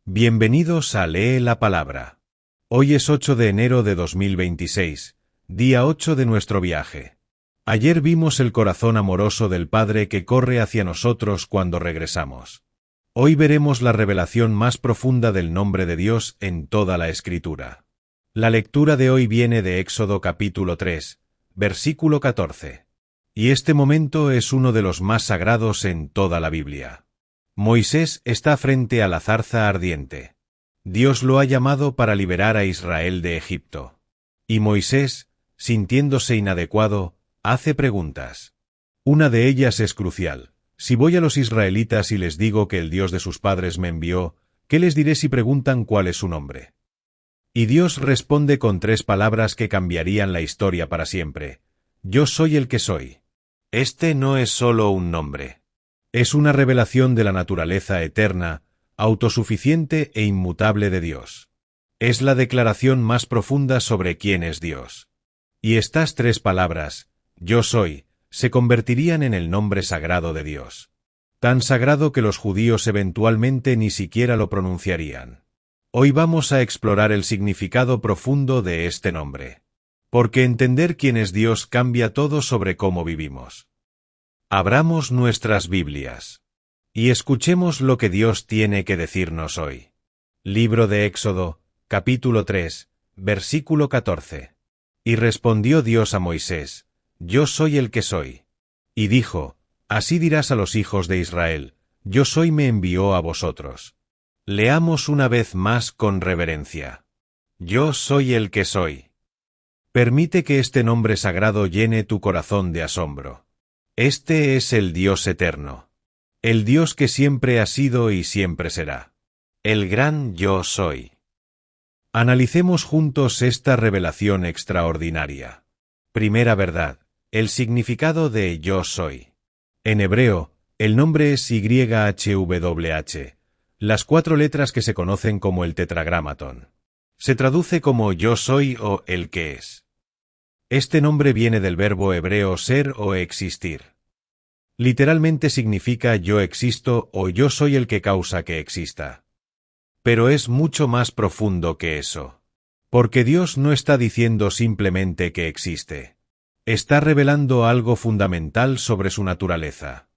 A: Bienvenidos a Lee la palabra. Hoy es 8 de enero de 2026, día 8 de nuestro viaje. Ayer vimos el corazón amoroso del Padre que corre hacia nosotros cuando regresamos. Hoy veremos la revelación más profunda del nombre de Dios en toda la Escritura. La lectura de hoy viene de Éxodo capítulo 3, versículo 14. Y este momento es uno de los más sagrados en toda la Biblia. Moisés está frente a la zarza ardiente. Dios lo ha llamado para liberar a Israel de Egipto. Y Moisés, sintiéndose inadecuado, hace preguntas. Una de ellas es crucial. Si voy a los israelitas y les digo que el Dios de sus padres me envió, ¿qué les diré si preguntan cuál es su nombre? Y Dios responde con 3 palabras que cambiarían la historia para siempre. Yo soy el que soy. Este no es solo un nombre. Es una revelación de la naturaleza eterna, autosuficiente e inmutable de Dios. Es la declaración más profunda sobre quién es Dios. Y estas 3 palabras, yo soy, se convertirían en el nombre sagrado de Dios. Tan sagrado que los judíos eventualmente ni siquiera lo pronunciarían. Hoy vamos a explorar el significado profundo de este nombre. Porque entender quién es Dios cambia todo sobre cómo vivimos. Abramos nuestras Biblias. Y escuchemos lo que Dios tiene que decirnos hoy. Libro de Éxodo, capítulo 3, versículo 14. Y respondió Dios a Moisés, yo soy el que soy. Y dijo, así dirás a los hijos de Israel, yo soy me envió a vosotros. Leamos una vez más con reverencia. Yo soy el que soy. Permite que este nombre sagrado llene tu corazón de asombro. Este es el Dios eterno. El Dios que siempre ha sido y siempre será. El gran yo soy. Analicemos juntos esta revelación extraordinaria. Primera verdad, el significado de yo soy. En hebreo, el nombre es YHWH, las 4 letras que se conocen como el tetragramatón. Se traduce como yo soy o el que es. Este nombre viene del verbo hebreo ser o existir. Literalmente significa yo existo o yo soy el que causa que exista. Pero es mucho más profundo que eso. Porque Dios no está diciendo simplemente que existe. Está revelando algo fundamental sobre su naturaleza.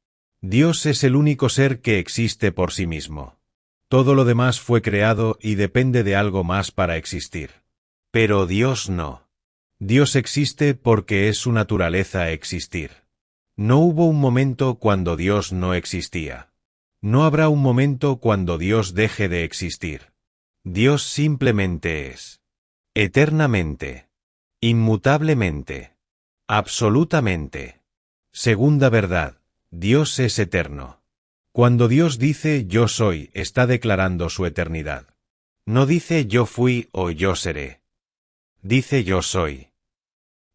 A: Dios es el único ser que existe por sí mismo. Todo lo demás fue creado y depende de algo más para existir. Pero Dios no. Dios existe porque es su naturaleza existir. No hubo un momento cuando Dios no existía. No habrá un momento cuando Dios deje de existir. Dios simplemente es. Eternamente. Inmutablemente. Absolutamente. Segunda verdad, Dios es eterno. Cuando Dios dice yo soy, está declarando su eternidad. No dice yo fui o yo seré. Dice yo soy.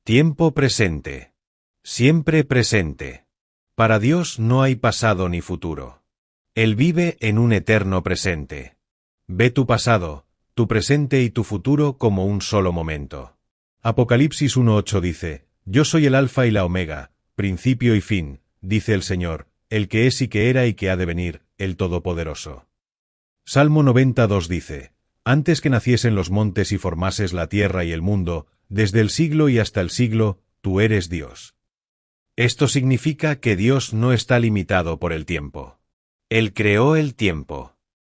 A: Tiempo presente. Siempre presente. Para Dios no hay pasado ni futuro. Él vive en un eterno presente. Ve tu pasado, tu presente y tu futuro como un solo momento. Apocalipsis 1:8 dice, Yo soy el Alfa y la Omega, principio y fin, dice el Señor, el que es y que era y que ha de venir, el Todopoderoso. Salmo 92 dice, Antes que naciesen los montes y formases la tierra y el mundo, desde el siglo y hasta el siglo, tú eres Dios. Esto significa que Dios no está limitado por el tiempo. Él creó el tiempo.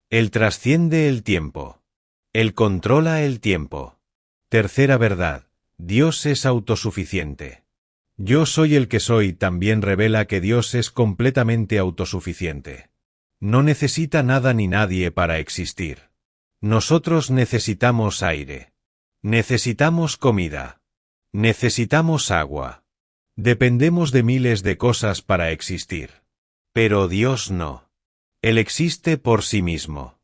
A: Él trasciende el tiempo. Él controla el tiempo. Tercera verdad, Dios es autosuficiente. Yo soy el que soy también revela que Dios es completamente autosuficiente. No necesita nada ni nadie para existir. Nosotros necesitamos aire. Necesitamos comida. Necesitamos agua. Dependemos de miles de cosas para existir. Pero Dios no. Él existe por sí mismo.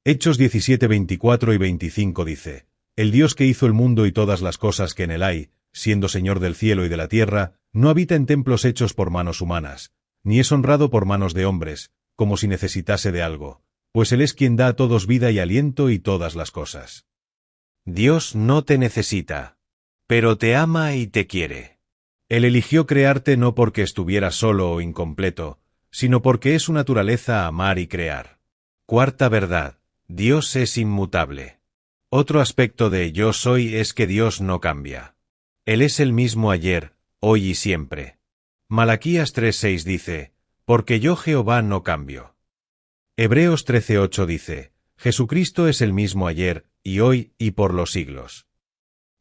A: Hechos 17, 24 y 25 dice, El Dios que hizo el mundo y todas las cosas que en él hay, siendo Señor del cielo y de la tierra, no habita en templos hechos por manos humanas, ni es honrado por manos de hombres, como si necesitase de algo, pues Él es quien da a todos vida y aliento y todas las cosas. Dios no te necesita, pero te ama y te quiere. Él eligió crearte no porque estuvieras solo o incompleto, sino porque es su naturaleza amar y crear. Cuarta verdad, Dios es inmutable. Otro aspecto de yo soy es que Dios no cambia. Él es el mismo ayer, hoy y siempre. Malaquías 3:6 dice, Porque yo Jehová no cambio. Hebreos 13:8 dice, Jesucristo es el mismo ayer, y hoy, y por los siglos.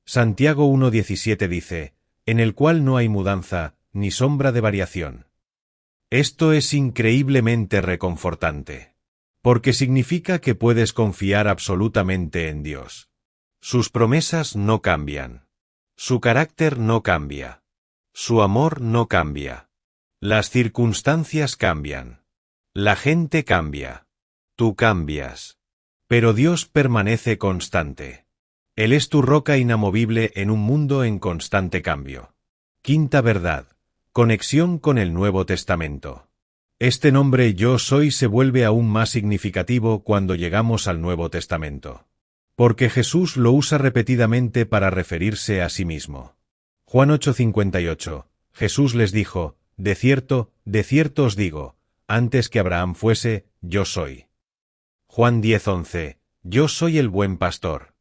A: Santiago 1:17 dice, En el cual no hay mudanza, ni sombra de variación. Esto es increíblemente reconfortante. Porque significa que puedes confiar absolutamente en Dios. Sus promesas no cambian. Su carácter no cambia. Su amor no cambia. Las circunstancias cambian. La gente cambia. Tú cambias. Pero Dios permanece constante. Él es tu roca inamovible en un mundo en constante cambio. Quinta verdad. Conexión con el Nuevo Testamento. Este nombre Yo Soy se vuelve aún más significativo cuando llegamos al Nuevo Testamento. Porque Jesús lo usa repetidamente para referirse a sí mismo. Juan 8:58. Jesús les dijo, de cierto os digo, antes que Abraham fuese, yo soy. Juan 10:11. Yo soy el buen pastor.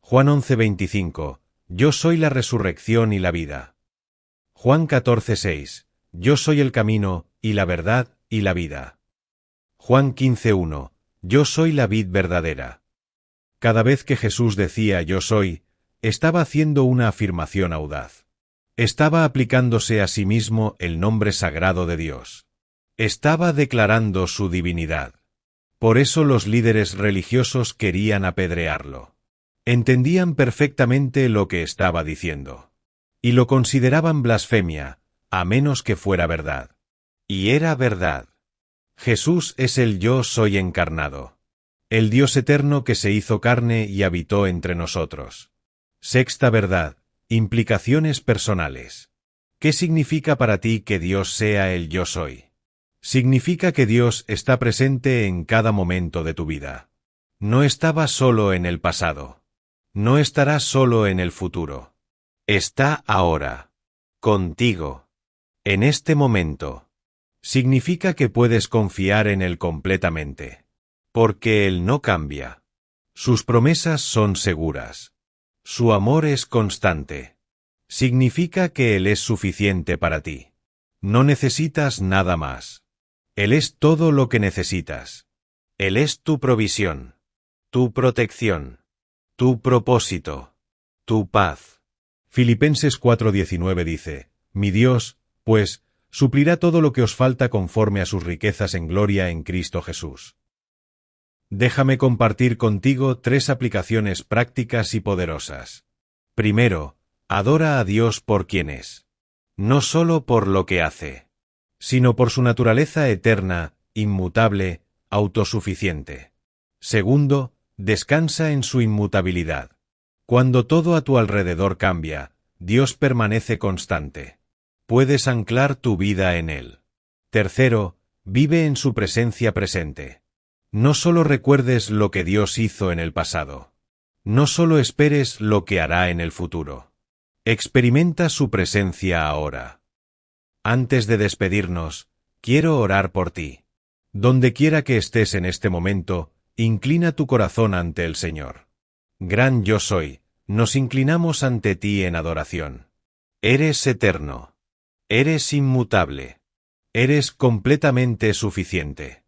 A: Juan 11:25. Yo soy la resurrección y la vida. Juan 14:6. Yo soy el camino, y la verdad, y la vida. Juan 15:1. Yo soy la vid verdadera. Cada vez que Jesús decía yo soy, estaba haciendo una afirmación audaz. Estaba aplicándose a sí mismo el nombre sagrado de Dios. Estaba declarando su divinidad. Por eso los líderes religiosos querían apedrearlo. Entendían perfectamente lo que estaba diciendo. Y lo consideraban blasfemia, a menos que fuera verdad. Y era verdad. Jesús es el Yo Soy encarnado. El Dios eterno que se hizo carne y habitó entre nosotros. Sexta verdad, implicaciones personales. ¿Qué significa para ti que Dios sea el Yo Soy? Significa que Dios está presente en cada momento de tu vida. No estaba solo en el pasado. No estará solo en el futuro. Está ahora. Contigo. En este momento. Significa que puedes confiar en Él completamente. Porque Él no cambia. Sus promesas son seguras. Su amor es constante. Significa que Él es suficiente para ti. No necesitas nada más. Él es todo lo que necesitas. Él es tu provisión, tu protección, tu propósito, tu paz. Filipenses 4:19 dice, Mi Dios, pues, suplirá todo lo que os falta conforme a sus riquezas en gloria en Cristo Jesús. Déjame compartir contigo 3 aplicaciones prácticas y poderosas. Primero, adora a Dios por quien es. No solo por lo que hace, sino por su naturaleza eterna, inmutable, autosuficiente. Segundo, Descansa en su inmutabilidad. Cuando todo a tu alrededor cambia, Dios permanece constante. Puedes anclar tu vida en Él. Tercero, vive en su presencia presente. No solo recuerdes lo que Dios hizo en el pasado. No solo esperes lo que hará en el futuro. Experimenta su presencia ahora. Antes de despedirnos, quiero orar por ti. Donde quiera que estés en este momento, inclina tu corazón ante el Señor. Gran Yo Soy, nos inclinamos ante ti en adoración. Eres eterno. Eres inmutable. Eres completamente suficiente.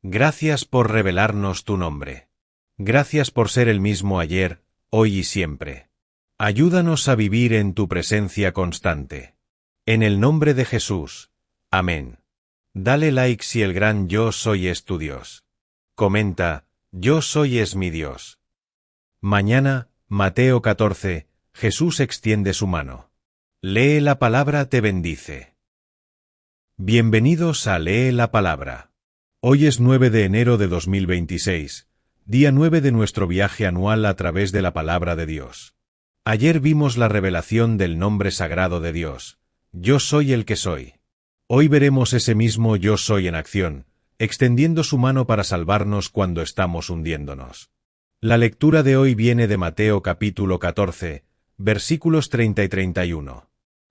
A: Gracias por revelarnos tu nombre. Gracias por ser el mismo ayer, hoy y siempre. Ayúdanos a vivir en tu presencia constante. En el nombre de Jesús. Amén. Dale like si el gran Yo Soy es tu Dios. Comenta, Yo Soy es mi Dios. Mañana, Mateo 14, Jesús extiende su mano. Lee la palabra te bendice. Bienvenidos a Lee la palabra. Hoy es 9 de enero de 2026, día 9 de nuestro viaje anual a través de la palabra de Dios. Ayer vimos la revelación del nombre sagrado de Dios. Yo soy el que soy. Hoy veremos ese mismo Yo Soy en acción, extendiendo su mano para salvarnos cuando estamos hundiéndonos. La lectura de hoy viene de Mateo capítulo 14, versículos 30 y 31.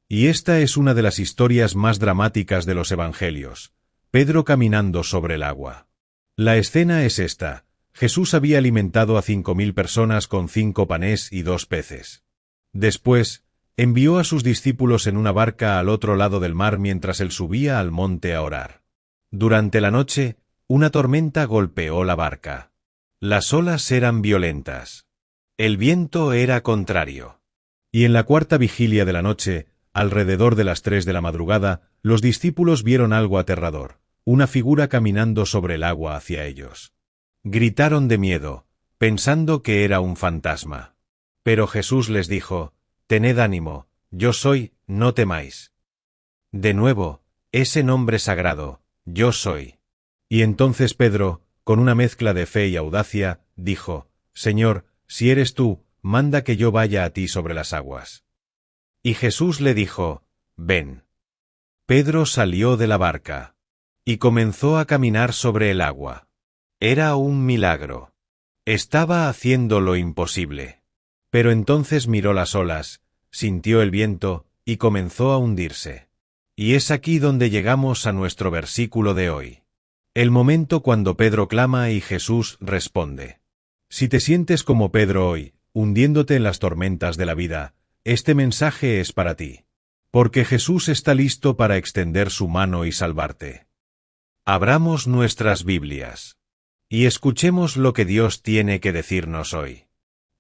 A: Y esta es una de las historias más dramáticas de los Evangelios, Pedro caminando sobre el agua. La escena es esta: Jesús había alimentado a 5.000 personas con 5 panes y 2 peces. Después, envió a sus discípulos en una barca al otro lado del mar mientras él subía al monte a orar. Durante la noche, una tormenta golpeó la barca. Las olas eran violentas. El viento era contrario. Y en la cuarta vigilia de la noche, alrededor de las 3 de la madrugada, los discípulos vieron algo aterrador, una figura caminando sobre el agua hacia ellos. Gritaron de miedo, pensando que era un fantasma. Pero Jesús les dijo: «Tened ánimo, yo soy, no temáis». De nuevo, ese nombre sagrado, Yo Soy. Y entonces Pedro, con una mezcla de fe y audacia, dijo: «Señor, si eres tú, manda que yo vaya a ti sobre las aguas». Y Jesús le dijo: «Ven». Pedro salió de la barca y comenzó a caminar sobre el agua. Era un milagro. Estaba haciendo lo imposible. Pero entonces miró las olas, sintió el viento, y comenzó a hundirse. Y es aquí donde llegamos a nuestro versículo de hoy. El momento cuando Pedro clama y Jesús responde. Si te sientes como Pedro hoy, hundiéndote en las tormentas de la vida, este mensaje es para ti. Porque Jesús está listo para extender su mano y salvarte. Abramos nuestras Biblias y escuchemos lo que Dios tiene que decirnos hoy.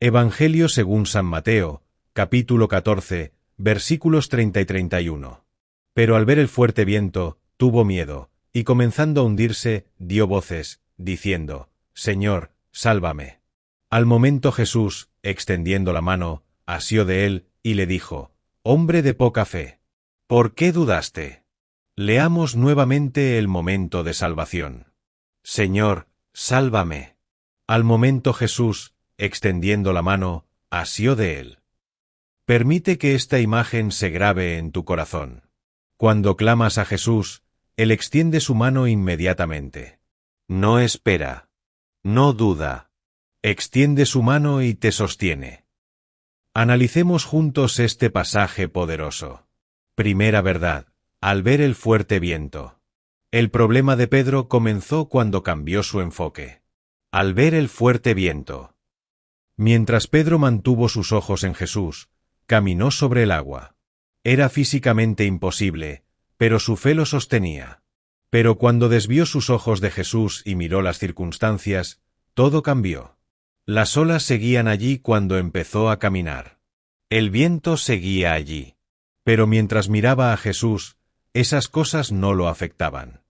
A: Evangelio según San Mateo, capítulo 14, versículos 30 y 31. Pero al ver el fuerte viento, tuvo miedo, y comenzando a hundirse, dio voces, diciendo: «Señor, sálvame». Al momento Jesús, extendiendo la mano, asió de él, y le dijo: «Hombre de poca fe, ¿por qué dudaste?». Leamos nuevamente el momento de salvación. «Señor, sálvame». Al momento Jesús, extendiendo la mano, asió de él. Permite que esta imagen se grabe en tu corazón. Cuando clamas a Jesús, Él extiende su mano inmediatamente. No espera. No duda. Extiende su mano y te sostiene. Analicemos juntos este pasaje poderoso. Primera verdad: al ver el fuerte viento. El problema de Pedro comenzó cuando cambió su enfoque. Al ver el fuerte viento. Mientras Pedro mantuvo sus ojos en Jesús, caminó sobre el agua. Era físicamente imposible, pero su fe lo sostenía. Pero cuando desvió sus ojos de Jesús y miró las circunstancias, todo cambió. Las olas seguían allí cuando empezó a caminar. El viento seguía allí. Pero mientras miraba a Jesús, esas cosas no lo afectaban.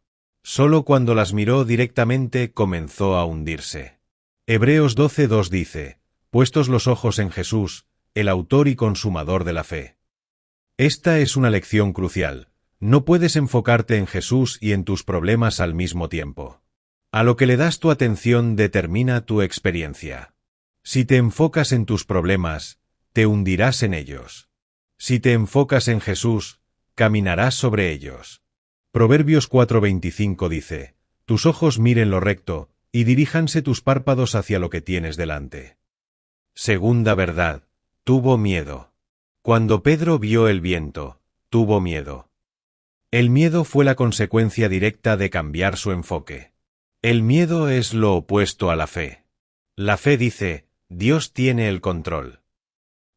A: Solo cuando las miró directamente comenzó a hundirse. Hebreos 12:2 dice: «Puestos los ojos en Jesús, el autor y consumador de la fe». Esta es una lección crucial. No puedes enfocarte en Jesús y en tus problemas al mismo tiempo. A lo que le das tu atención determina tu experiencia. Si te enfocas en tus problemas, te hundirás en ellos. Si te enfocas en Jesús, caminarás sobre ellos. Proverbios 4:25 dice: tus ojos miren lo recto, y diríjanse tus párpados hacia lo que tienes delante. Segunda verdad, tuvo miedo. Cuando Pedro vio el viento, tuvo miedo. El miedo fue la consecuencia directa de cambiar su enfoque. El miedo es lo opuesto a la fe. La fe dice: Dios tiene el control.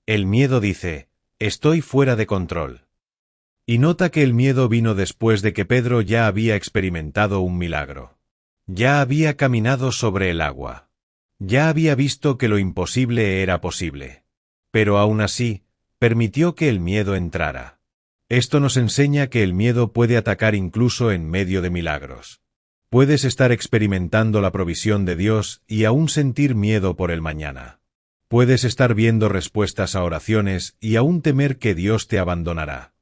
A: El miedo dice: estoy fuera de control. Y nota que el miedo vino después de que Pedro ya había experimentado un milagro. Ya había caminado sobre el agua. Ya había visto que lo imposible era posible. Pero aún así, permitió que el miedo entrara. Esto nos enseña que el miedo puede atacar incluso en medio de milagros. Puedes estar experimentando la provisión de Dios y aún sentir miedo por el mañana. Puedes estar viendo respuestas a oraciones y aún temer que Dios te abandonará.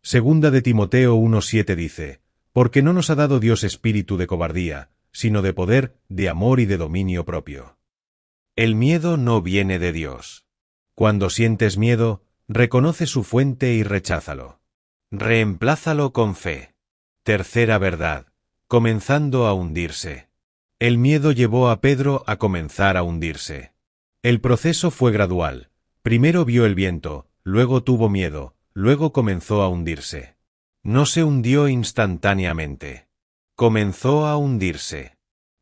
A: Segunda de Timoteo 1:7 dice: porque no nos ha dado Dios espíritu de cobardía, sino de poder, de amor y de dominio propio. El miedo no viene de Dios. Cuando sientes miedo, reconoce su fuente y recházalo. Reemplázalo con fe. Tercera verdad, comenzando a hundirse. El miedo llevó a Pedro a comenzar a hundirse. El proceso fue gradual. Primero vio el viento, luego tuvo miedo, luego comenzó a hundirse. No se hundió instantáneamente. Comenzó a hundirse.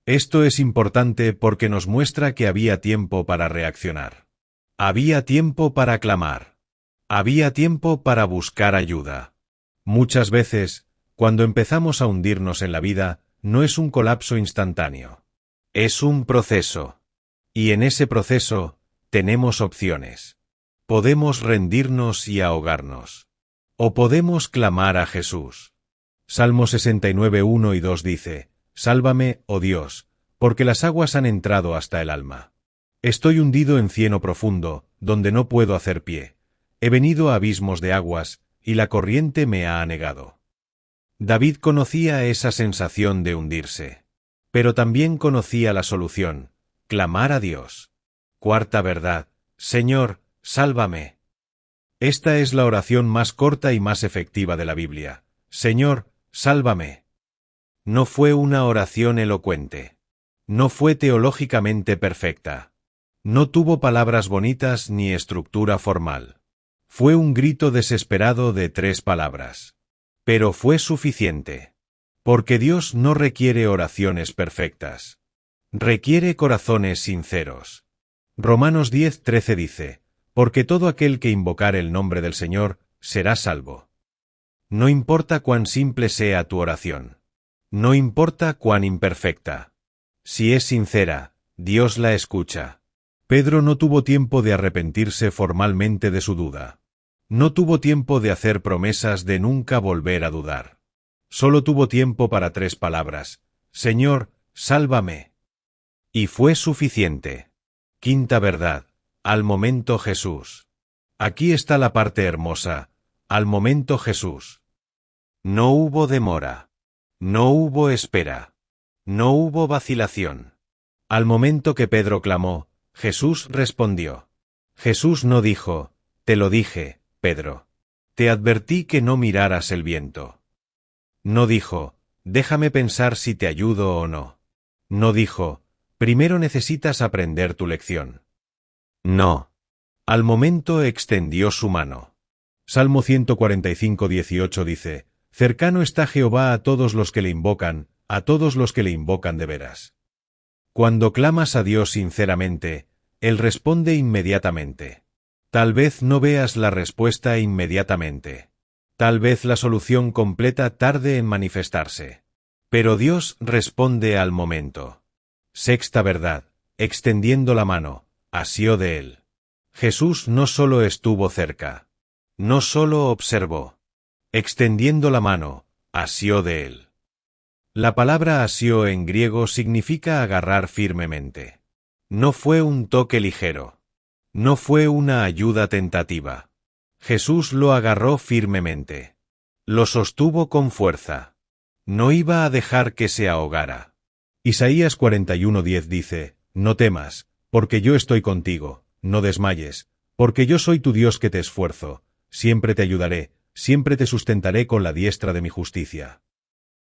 A: Esto es importante porque nos muestra que había tiempo para reaccionar. Había tiempo para clamar. Había tiempo para buscar ayuda. Muchas veces, cuando empezamos a hundirnos en la vida, no es un colapso instantáneo. Es un proceso. Y en ese proceso, tenemos opciones. Podemos rendirnos y ahogarnos. O podemos clamar a Jesús. Salmo 69:1 y 2 dice: sálvame, oh Dios, porque las aguas han entrado hasta el alma. Estoy hundido en cieno profundo, donde no puedo hacer pie. He venido a abismos de aguas, y la corriente me ha anegado. David conocía esa sensación de hundirse. Pero también conocía la solución: clamar a Dios. Cuarta verdad: Señor, sálvame. Esta es la oración más corta y más efectiva de la Biblia. Señor, sálvame. No fue una oración elocuente. No fue teológicamente perfecta. No tuvo palabras bonitas ni estructura formal. Fue un grito desesperado de 3 palabras. Pero fue suficiente. Porque Dios no requiere oraciones perfectas. Requiere corazones sinceros. Romanos 10:13 dice: porque todo aquel que invocare el nombre del Señor será salvo. No importa cuán simple sea tu oración. No importa cuán imperfecta. Si es sincera, Dios la escucha. Pedro no tuvo tiempo de arrepentirse formalmente de su duda. No tuvo tiempo de hacer promesas de nunca volver a dudar. Solo tuvo tiempo para 3 palabras: Señor, sálvame. Y fue suficiente. Quinta verdad: al momento Jesús. Aquí está la parte hermosa: al momento Jesús. No hubo demora. No hubo espera. No hubo vacilación. Al momento que Pedro clamó, Jesús respondió. Jesús no dijo: te lo dije, Pedro. Te advertí que no miraras el viento. No dijo: déjame pensar si te ayudo o no. No dijo: primero necesitas aprender tu lección. No. Al momento extendió su mano. Salmo 145:18 dice: cercano está Jehová a todos los que le invocan, a todos los que le invocan de veras. Cuando clamas a Dios sinceramente, Él responde inmediatamente. Tal vez no veas la respuesta inmediatamente. Tal vez la solución completa tarde en manifestarse. Pero Dios responde al momento. Sexta verdad: extendiendo la mano, asió de él. Jesús no solo estuvo cerca. No solo observó. Extendiendo la mano, asió de él. La palabra asió en griego significa agarrar firmemente. No fue un toque ligero. No fue una ayuda tentativa. Jesús lo agarró firmemente. Lo sostuvo con fuerza. No iba a dejar que se ahogara. Isaías 41:10 dice: no temas, porque yo estoy contigo, no desmayes, porque yo soy tu Dios que te esfuerzo, siempre te ayudaré, siempre te sustentaré con la diestra de mi justicia.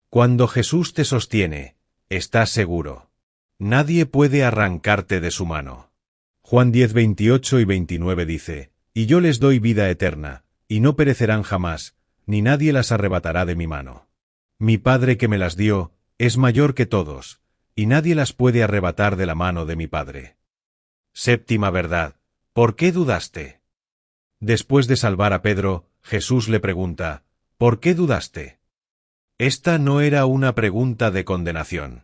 A: Cuando Jesús te sostiene, estás seguro. Nadie puede arrancarte de su mano. Juan 10, 28 y 29 dice, y yo les doy vida eterna, y no perecerán jamás, ni nadie las arrebatará de mi mano. Mi Padre que me las dio, es mayor que todos, y nadie las puede arrebatar de la mano de mi Padre. Séptima verdad, ¿por qué dudaste? Después de salvar a Pedro, Jesús le pregunta, ¿por qué dudaste? Esta no era una pregunta de condenación.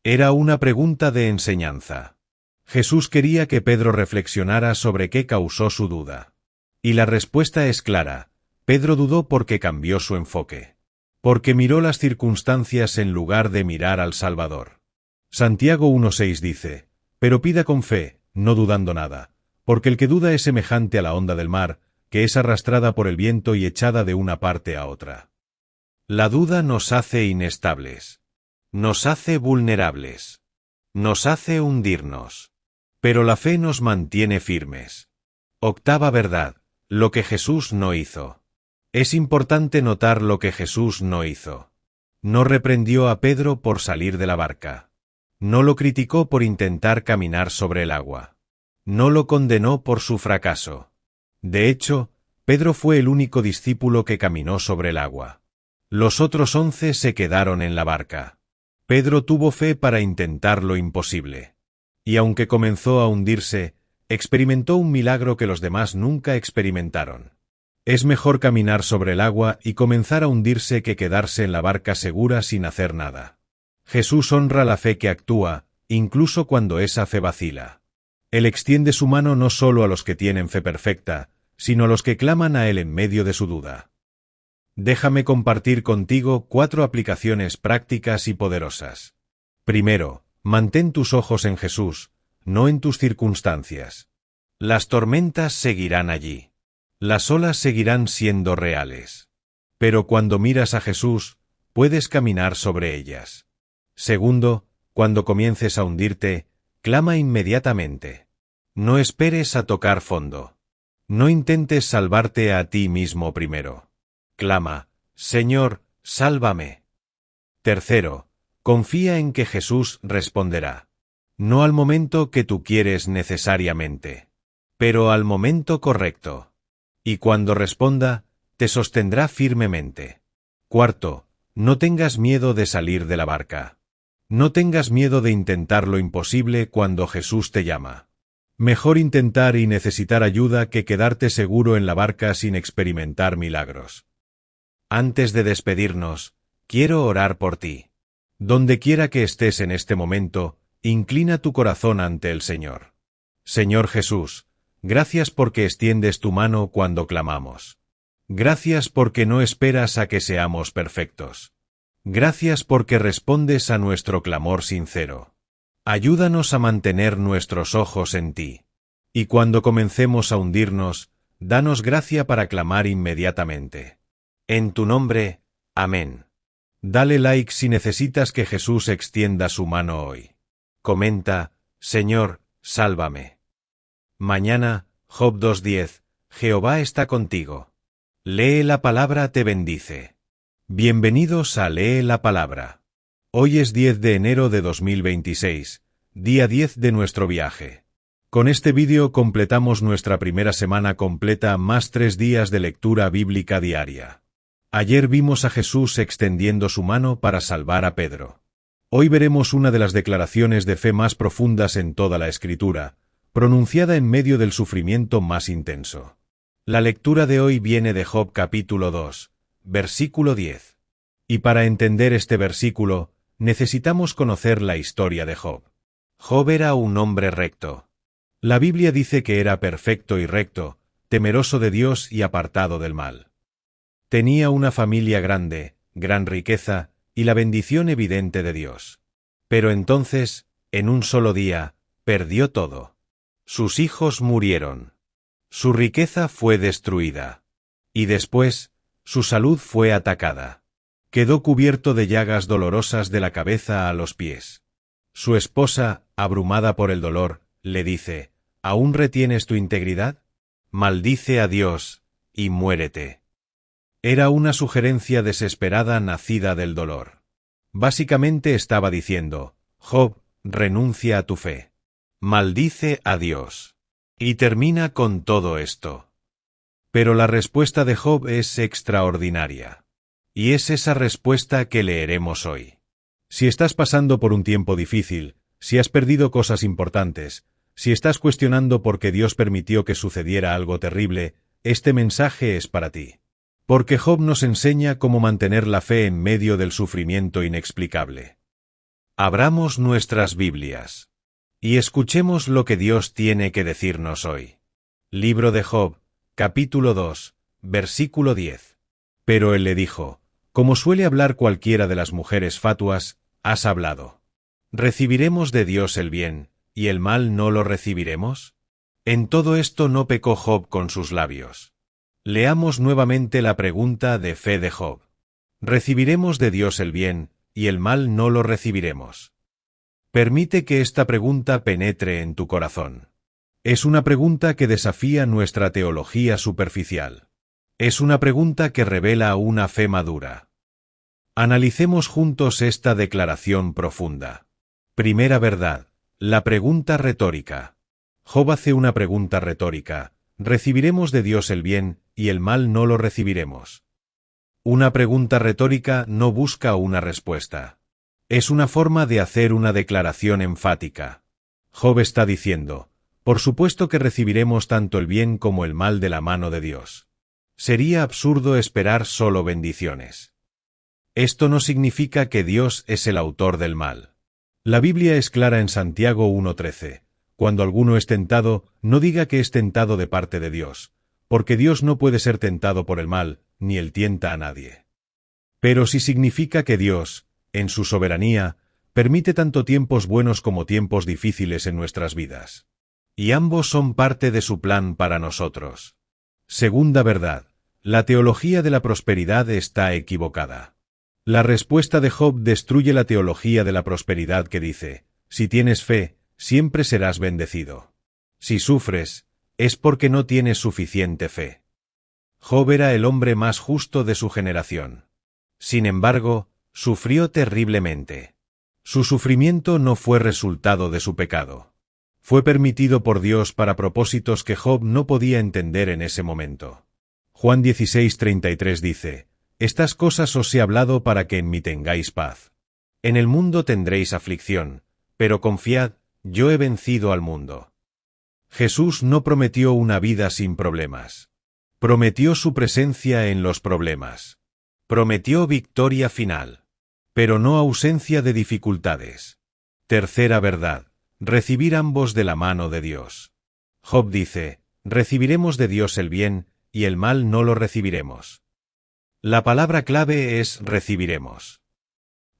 A: Era una pregunta de enseñanza. Jesús quería que Pedro reflexionara sobre qué causó su duda. Y la respuesta es clara. Pedro dudó porque cambió su enfoque. Porque miró las circunstancias en lugar de mirar al Salvador. Santiago 1:6 dice, pero pida con fe, no dudando nada, porque el que duda es semejante a la onda del mar, que es arrastrada por el viento y echada de una parte a otra. La duda nos hace inestables. Nos hace vulnerables. Nos hace hundirnos. Pero la fe nos mantiene firmes. Octava verdad, lo que Jesús no hizo. Es importante notar lo que Jesús no hizo. No reprendió a Pedro por salir de la barca. No lo criticó por intentar caminar sobre el agua. No lo condenó por su fracaso. De hecho, Pedro fue el único discípulo que caminó sobre el agua. Los otros 11 se quedaron en la barca. Pedro tuvo fe para intentar lo imposible. Y aunque comenzó a hundirse, experimentó un milagro que los demás nunca experimentaron. Es mejor caminar sobre el agua y comenzar a hundirse que quedarse en la barca segura sin hacer nada. Jesús honra la fe que actúa, incluso cuando esa fe vacila. Él extiende su mano no solo a los que tienen fe perfecta, sino a los que claman a Él en medio de su duda. Déjame compartir contigo 4 aplicaciones prácticas y poderosas. Primero, mantén tus ojos en Jesús, no en tus circunstancias. Las tormentas seguirán allí. Las olas seguirán siendo reales. Pero cuando miras a Jesús, puedes caminar sobre ellas. Segundo, cuando comiences a hundirte, clama inmediatamente. No esperes a tocar fondo. No intentes salvarte a ti mismo primero. Clama, Señor, sálvame. Tercero, confía en que Jesús responderá. No al momento que tú quieres necesariamente, pero al momento correcto. Y cuando responda, te sostendrá firmemente. Cuarto, no tengas miedo de salir de la barca. No tengas miedo de intentar lo imposible cuando Jesús te llama. Mejor intentar y necesitar ayuda que quedarte seguro en la barca sin experimentar milagros. Antes de despedirnos, quiero orar por ti. Donde quiera que estés en este momento, inclina tu corazón ante el Señor. Señor Jesús, gracias porque extiendes tu mano cuando clamamos. Gracias porque no esperas a que seamos perfectos. Gracias porque respondes a nuestro clamor sincero. Ayúdanos a mantener nuestros ojos en ti. Y cuando comencemos a hundirnos, danos gracia para clamar inmediatamente. En tu nombre, amén. Dale like si necesitas que Jesús extienda su mano hoy. Comenta, Señor, sálvame. Mañana, Job 2:10, Jehová está contigo. Lee la palabra te bendice. Bienvenidos a Lee la palabra. Hoy es 10 de enero de 2026, día 10 de nuestro viaje. Con este vídeo completamos nuestra primera semana completa más 3 días de lectura bíblica diaria. Ayer vimos a Jesús extendiendo su mano para salvar a Pedro. Hoy veremos una de las declaraciones de fe más profundas en toda la Escritura, pronunciada en medio del sufrimiento más intenso. La lectura de hoy viene de Job capítulo 2, versículo 10. Y para entender este versículo, necesitamos conocer la historia de Job. Job era un hombre recto. La Biblia dice que era perfecto y recto, temeroso de Dios y apartado del mal. Tenía una familia grande, gran riqueza, y la bendición evidente de Dios. Pero entonces, en un solo día, perdió todo. Sus hijos murieron. Su riqueza fue destruida. Y después, su salud fue atacada. Quedó cubierto de llagas dolorosas de la cabeza a los pies. Su esposa, abrumada por el dolor, le dice, ¿aún retienes tu integridad? Maldice a Dios y muérete. Era una sugerencia desesperada nacida del dolor. Básicamente estaba diciendo, Job, renuncia a tu fe. Maldice a Dios. Y termina con todo esto. Pero la respuesta de Job es extraordinaria. Y es esa respuesta que leeremos hoy. Si estás pasando por un tiempo difícil, si has perdido cosas importantes, si estás cuestionando por qué Dios permitió que sucediera algo terrible, este mensaje es para ti. Porque Job nos enseña cómo mantener la fe en medio del sufrimiento inexplicable. Abramos nuestras Biblias y escuchemos lo que Dios tiene que decirnos hoy. Libro de Job, capítulo 2, versículo 10. Pero él le dijo, como suele hablar cualquiera de las mujeres fatuas, has hablado. ¿Recibiremos de Dios el bien, y el mal no lo recibiremos? En todo esto no pecó Job con sus labios. Leamos nuevamente la pregunta de fe de Job. ¿Recibiremos de Dios el bien, y el mal no lo recibiremos? Permite que esta pregunta penetre en tu corazón. Es una pregunta que desafía nuestra teología superficial. Es una pregunta que revela una fe madura. Analicemos juntos esta declaración profunda. Primera verdad, la pregunta retórica. Job hace una pregunta retórica. ¿Recibiremos de Dios el bien, y el mal no lo recibiremos? Una pregunta retórica no busca una respuesta. Es una forma de hacer una declaración enfática. Job está diciendo, por supuesto que recibiremos tanto el bien como el mal de la mano de Dios. Sería absurdo esperar solo bendiciones. Esto no significa que Dios es el autor del mal. La Biblia es clara en Santiago 1:13. Cuando alguno es tentado, no diga que es tentado de parte de Dios, porque Dios no puede ser tentado por el mal, ni él tienta a nadie. Pero sí significa que Dios, en su soberanía, permite tanto tiempos buenos como tiempos difíciles en nuestras vidas. Y ambos son parte de su plan para nosotros. Segunda verdad, la teología de la prosperidad está equivocada. La respuesta de Job destruye la teología de la prosperidad que dice, si tienes fe, siempre serás bendecido. Si sufres, es porque no tienes suficiente fe. Job era el hombre más justo de su generación. Sin embargo, sufrió terriblemente. Su sufrimiento no fue resultado de su pecado. Fue permitido por Dios para propósitos que Job no podía entender en ese momento. Juan 16:33 dice, estas cosas os he hablado para que en mí tengáis paz. En el mundo tendréis aflicción, pero confiad, yo he vencido al mundo. Jesús no prometió una vida sin problemas. Prometió su presencia en los problemas. Prometió victoria final, pero no ausencia de dificultades. Tercera verdad, recibir ambos de la mano de Dios. Job dice, recibiremos de Dios el bien, y el mal no lo recibiremos. La palabra clave es recibiremos.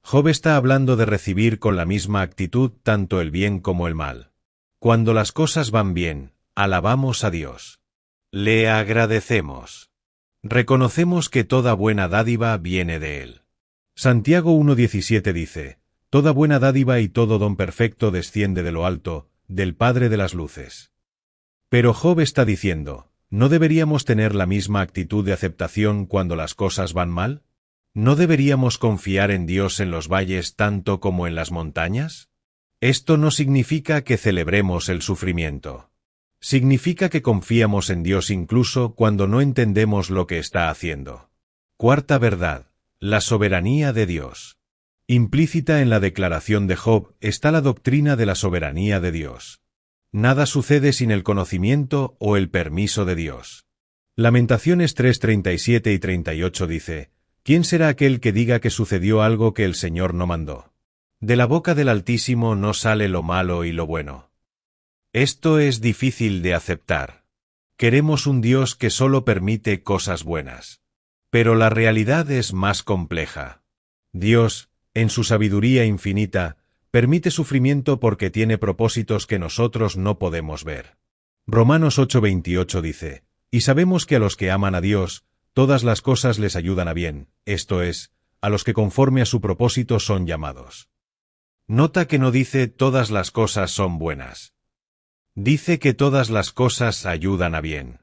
A: Job está hablando de recibir con la misma actitud tanto el bien como el mal. Cuando las cosas van bien, alabamos a Dios. Le agradecemos. Reconocemos que toda buena dádiva viene de Él. Santiago 1:17 dice, toda buena dádiva y todo don perfecto desciende de lo alto, del Padre de las luces. Pero Job está diciendo, ¿no deberíamos tener la misma actitud de aceptación cuando las cosas van mal? ¿No deberíamos confiar en Dios en los valles tanto como en las montañas? Esto no significa que celebremos el sufrimiento. Significa que confiamos en Dios incluso cuando no entendemos lo que está haciendo. Cuarta verdad, la soberanía de Dios. Implícita en la declaración de Job está la doctrina de la soberanía de Dios. Nada sucede sin el conocimiento o el permiso de Dios. Lamentaciones 3:37 y 38 dice, ¿quién será aquel que diga que sucedió algo que el Señor no mandó? De la boca del Altísimo no sale lo malo y lo bueno. Esto es difícil de aceptar. Queremos un Dios que solo permite cosas buenas. Pero la realidad es más compleja. Dios, en su sabiduría infinita, permite sufrimiento porque tiene propósitos que nosotros no podemos ver. Romanos 8:28 dice, y sabemos que a los que aman a Dios, todas las cosas les ayudan a bien, esto es, a los que conforme a su propósito son llamados. Nota que no dice todas las cosas son buenas. Dice que todas las cosas ayudan a bien.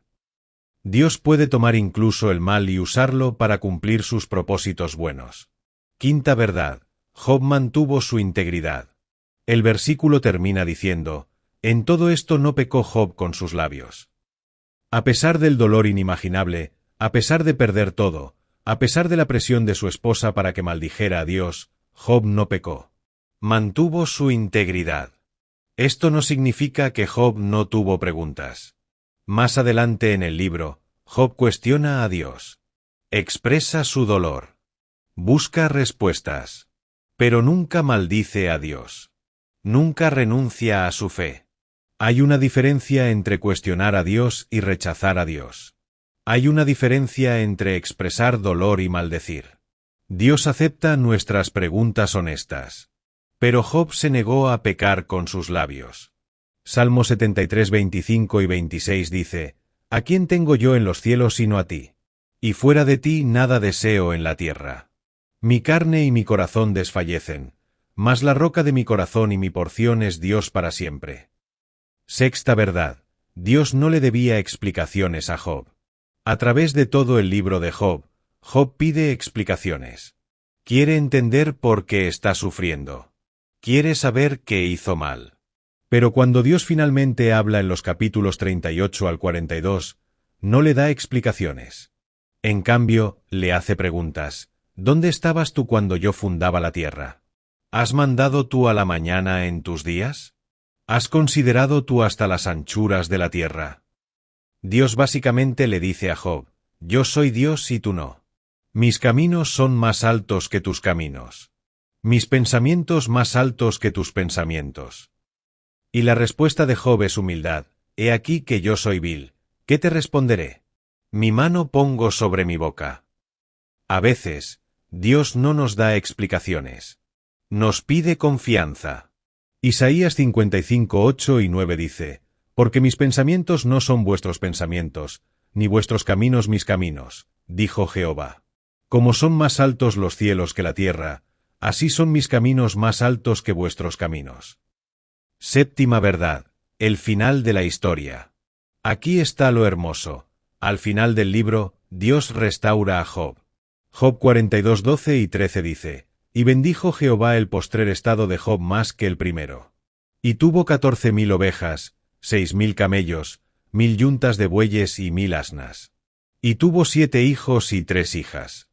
A: Dios puede tomar incluso el mal y usarlo para cumplir sus propósitos buenos. Quinta verdad: Job mantuvo su integridad. El versículo termina diciendo: en todo esto no pecó Job con sus labios. A pesar del dolor inimaginable, a pesar de perder todo, a pesar de la presión de su esposa para que maldijera a Dios, Job no pecó. Mantuvo su integridad. Esto no significa que Job no tuvo preguntas. Más adelante en el libro, Job cuestiona a Dios. Expresa su dolor. Busca respuestas. Pero nunca maldice a Dios. Nunca renuncia a su fe. Hay una diferencia entre cuestionar a Dios y rechazar a Dios. Hay una diferencia entre expresar dolor y maldecir. Dios acepta nuestras preguntas honestas. Pero Job se negó a pecar con sus labios. Salmo 73, 25 y 26 dice: ¿a quién tengo yo en los cielos sino a ti? Y fuera de ti nada deseo en la tierra. Mi carne y mi corazón desfallecen, mas la roca de mi corazón y mi porción es Dios para siempre. Sexta verdad: Dios no le debía explicaciones a Job. A través de todo el libro de Job, Job pide explicaciones. Quiere entender por qué está sufriendo. Quiere saber qué hizo mal. Pero cuando Dios finalmente habla en los capítulos 38 al 42, no le da explicaciones. En cambio, le hace preguntas. ¿Dónde estabas tú cuando yo fundaba la tierra? ¿Has mandado tú a la mañana en tus días? ¿Has considerado tú hasta las anchuras de la tierra? Dios básicamente le dice a Job: yo soy Dios y tú no. Mis caminos son más altos que tus caminos. Mis pensamientos más altos que tus pensamientos. Y la respuesta de Job es humildad. He aquí que yo soy vil. ¿Qué te responderé? Mi mano pongo sobre mi boca. A veces, Dios no nos da explicaciones. Nos pide confianza. Isaías 55, 8 y 9 dice: porque mis pensamientos no son vuestros pensamientos, ni vuestros caminos mis caminos, dijo Jehová. Como son más altos los cielos que la tierra, así son mis caminos más altos que vuestros caminos. Séptima verdad: el final de la historia. Aquí está lo hermoso. Al final del libro, Dios restaura a Job. Job 42, 12 y 13 dice: y bendijo Jehová el postrer estado de Job más que el primero. Y tuvo 14,000 ovejas, 6,000 camellos, 1,000 yuntas de bueyes y 1,000 asnas. Y tuvo 7 hijos y 3 hijas.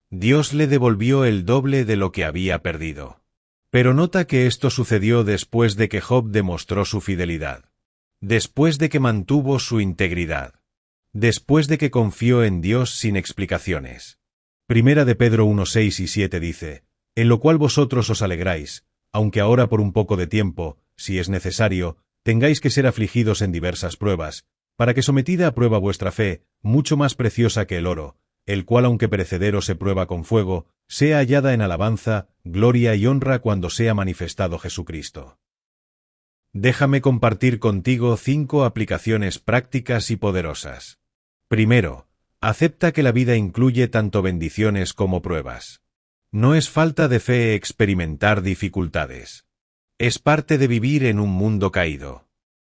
A: Dios le devolvió el doble de lo que había perdido. Pero nota que esto sucedió después de que Job demostró su fidelidad. Después de que mantuvo su integridad. Después de que confió en Dios sin explicaciones. Primera de Pedro 1, 6 y 7 dice: en lo cual vosotros os alegráis, aunque ahora por un poco de tiempo, si es necesario, tengáis que ser afligidos en diversas pruebas, para que sometida a prueba vuestra fe, mucho más preciosa que el oro, el cual aunque perecedero se prueba con fuego, sea hallada en alabanza, gloria y honra cuando sea manifestado Jesucristo. Déjame compartir contigo 5 aplicaciones prácticas y poderosas. Primero, acepta que la vida incluye tanto bendiciones como pruebas. No es falta de fe experimentar dificultades. Es parte de vivir en un mundo caído.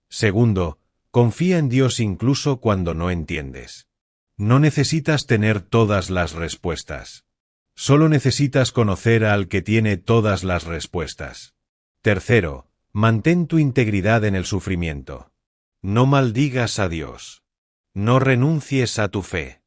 A: Segundo, confía en Dios incluso cuando no entiendes. No necesitas tener todas las respuestas. Solo necesitas conocer al que tiene todas las respuestas. Tercero, mantén tu integridad en el sufrimiento. No maldigas a Dios. No renuncies a tu fe.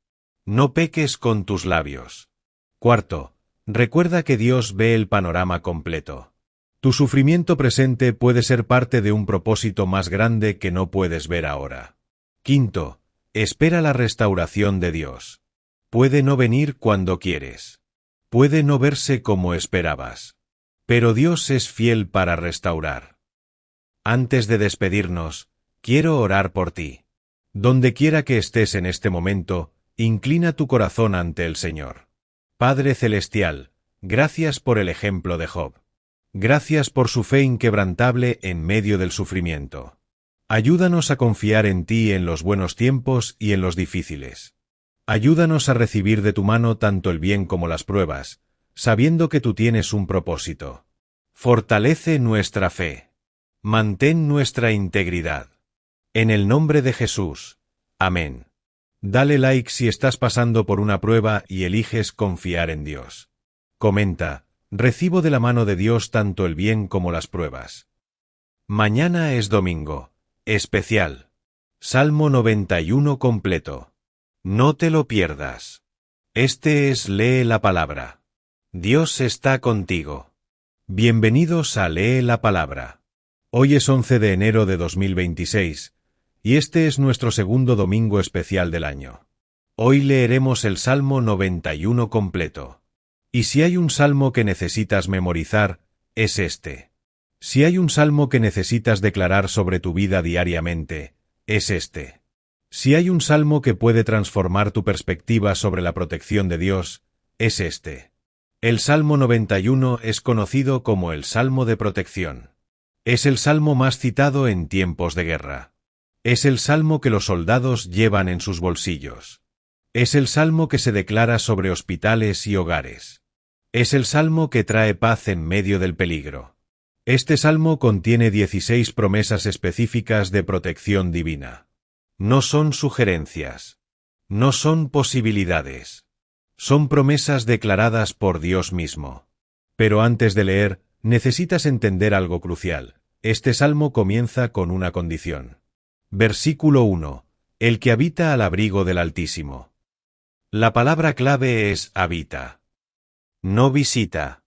A: No peques con tus labios. Cuarto, recuerda que Dios ve el panorama completo. Tu sufrimiento presente puede ser parte de un propósito más grande que no puedes ver ahora. Quinto, espera la restauración de Dios. Puede no venir cuando quieres. Puede no verse como esperabas. Pero Dios es fiel para restaurar. Antes de despedirnos, quiero orar por ti. Donde quiera que estés en este momento, inclina tu corazón ante el Señor. Padre Celestial, gracias por el ejemplo de Job. Gracias por su fe inquebrantable en medio del sufrimiento. Ayúdanos a confiar en ti en los buenos tiempos y en los difíciles. Ayúdanos a recibir de tu mano tanto el bien como las pruebas, sabiendo que tú tienes un propósito. Fortalece nuestra fe. Mantén nuestra integridad. En el nombre de Jesús. Amén. Dale like si estás pasando por una prueba y eliges confiar en Dios. Comenta: recibo de la mano de Dios tanto el bien como las pruebas. Mañana es domingo. Especial. Salmo 91 completo. No te lo pierdas. Este es Lee la Palabra. Dios está contigo. Bienvenidos a Lee la Palabra. Hoy es 11 de enero de 2026, y este es nuestro segundo domingo especial del año. Hoy leeremos el Salmo 91 completo. Y si hay un salmo que necesitas memorizar, es este. Si hay un salmo que necesitas declarar sobre tu vida diariamente, es este. Si hay un salmo que puede transformar tu perspectiva sobre la protección de Dios, es este. El Salmo 91 es conocido como el Salmo de Protección. Es el salmo más citado en tiempos de guerra. Es el salmo que los soldados llevan en sus bolsillos. Es el salmo que se declara sobre hospitales y hogares. Es el salmo que trae paz en medio del peligro. Este salmo contiene 16 promesas específicas de protección divina. No son sugerencias. No son posibilidades. Son promesas declaradas por Dios mismo. Pero antes de leer, necesitas entender algo crucial. Este salmo comienza con una condición. Versículo 1. El que habita al abrigo del Altísimo. La palabra clave es habita. No visita.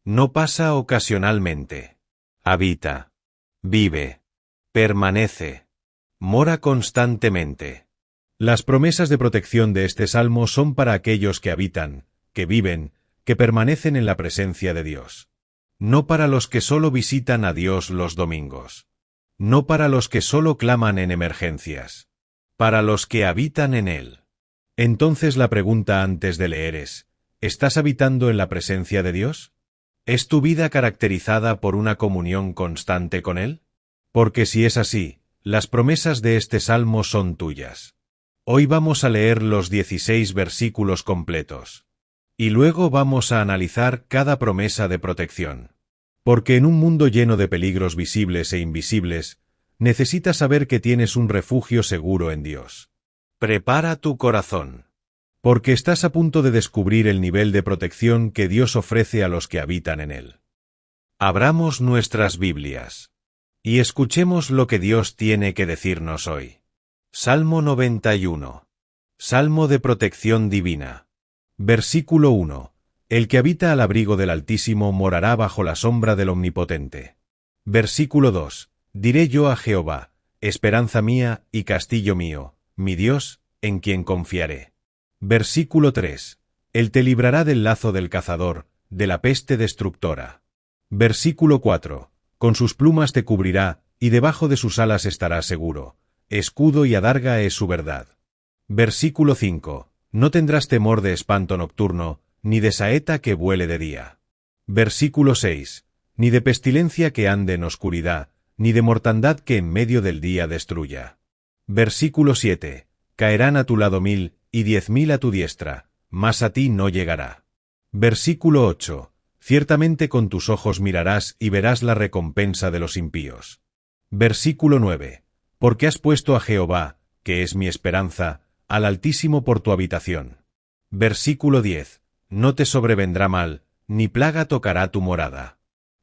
A: No pasa ocasionalmente. Habita. Vive. Permanece. Mora constantemente. Las promesas de protección de este salmo son para aquellos que habitan, que viven, que permanecen en la presencia de Dios. No para los que solo visitan a Dios los domingos. No para los que solo claman en emergencias. Para los que habitan en Él. Entonces la pregunta antes de leer es: ¿estás habitando en la presencia de Dios? ¿Es tu vida caracterizada por una comunión constante con Él? Porque si es así, las promesas de este salmo son tuyas. Hoy vamos a leer los 16 versículos completos. Y luego vamos a analizar cada promesa de protección. Porque en un mundo lleno de peligros visibles e invisibles, necesitas saber que tienes un refugio seguro en Dios. Prepara tu corazón. Porque estás a punto de descubrir el nivel de protección que Dios ofrece a los que habitan en Él. Abramos nuestras Biblias. Y escuchemos lo que Dios tiene que decirnos hoy. Salmo 91. Salmo de protección divina. Versículo 1. El que habita al abrigo del Altísimo morará bajo la sombra del Omnipotente. Versículo 2. Diré yo a Jehová, esperanza mía y castillo mío, mi Dios, en quien confiaré. Versículo 3. Él te librará del lazo del cazador, de la peste destructora. Versículo 4. Con sus plumas te cubrirá, y debajo de sus alas estarás seguro. Escudo y adarga es su verdad. Versículo 5. No tendrás temor de espanto nocturno, ni de saeta que vuele de día. Versículo 6. Ni de pestilencia que ande en oscuridad, ni de mortandad que en medio del día destruya. Versículo 7. Caerán a tu lado 1000, y 10.000 a tu diestra, mas a ti no llegará. Versículo 8. Ciertamente con tus ojos mirarás y verás la recompensa de los impíos. Versículo 9. Porque has puesto a Jehová, que es mi esperanza, al Altísimo por tu habitación. Versículo 10. No te sobrevendrá mal, ni plaga tocará tu morada.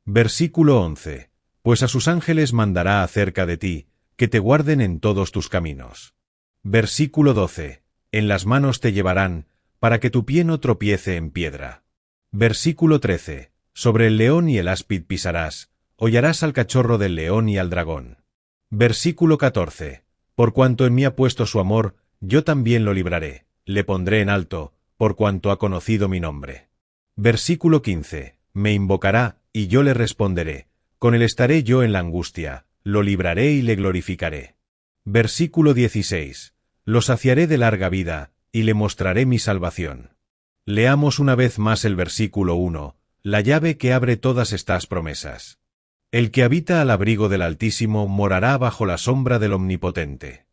A: Versículo 11. Pues a sus ángeles mandará acerca de ti, que te guarden en todos tus caminos. Versículo 12. En las manos te llevarán, para que tu pie no tropiece en piedra. Versículo 13. Sobre el león y el áspid pisarás, hollarás al cachorro del león y al dragón. Versículo 14. Por cuanto en mí ha puesto su amor, yo también lo libraré, le pondré en alto, por cuanto ha conocido mi nombre. Versículo 15. Me invocará, y yo le responderé, con él estaré yo en la angustia, lo libraré y le glorificaré. Versículo 16. Lo saciaré de larga vida, y le mostraré mi salvación. Leamos una vez más el versículo 1, la llave que abre todas estas promesas. El que habita al abrigo del Altísimo morará bajo la sombra del Omnipotente.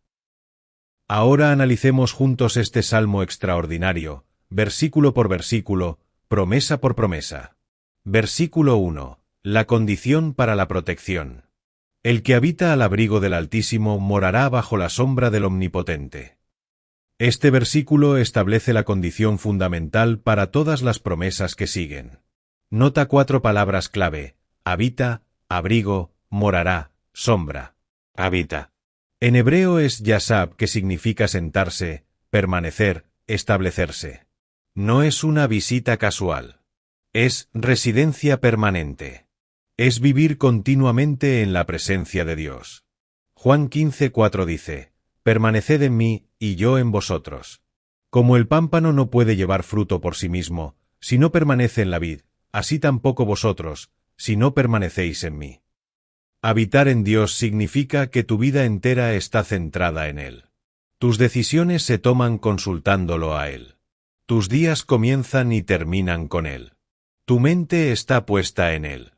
A: Ahora analicemos juntos este salmo extraordinario, versículo por versículo, promesa por promesa. Versículo 1. La condición para la protección. El que habita al abrigo del Altísimo morará bajo la sombra del Omnipotente. Este versículo establece la condición fundamental para todas las promesas que siguen. Nota 4 palabras clave: habita, abrigo, morará, sombra. Habita. En hebreo es yashab, que significa sentarse, permanecer, establecerse. No es una visita casual. Es residencia permanente. Es vivir continuamente en la presencia de Dios. Juan 15:4 dice: permaneced en mí, y yo en vosotros. Como el pámpano no puede llevar fruto por sí mismo, si no permanece en la vid, así tampoco vosotros, si no permanecéis en mí. Habitar en Dios significa que tu vida entera está centrada en Él. Tus decisiones se toman consultándolo a Él. Tus días comienzan y terminan con Él. Tu mente está puesta en Él.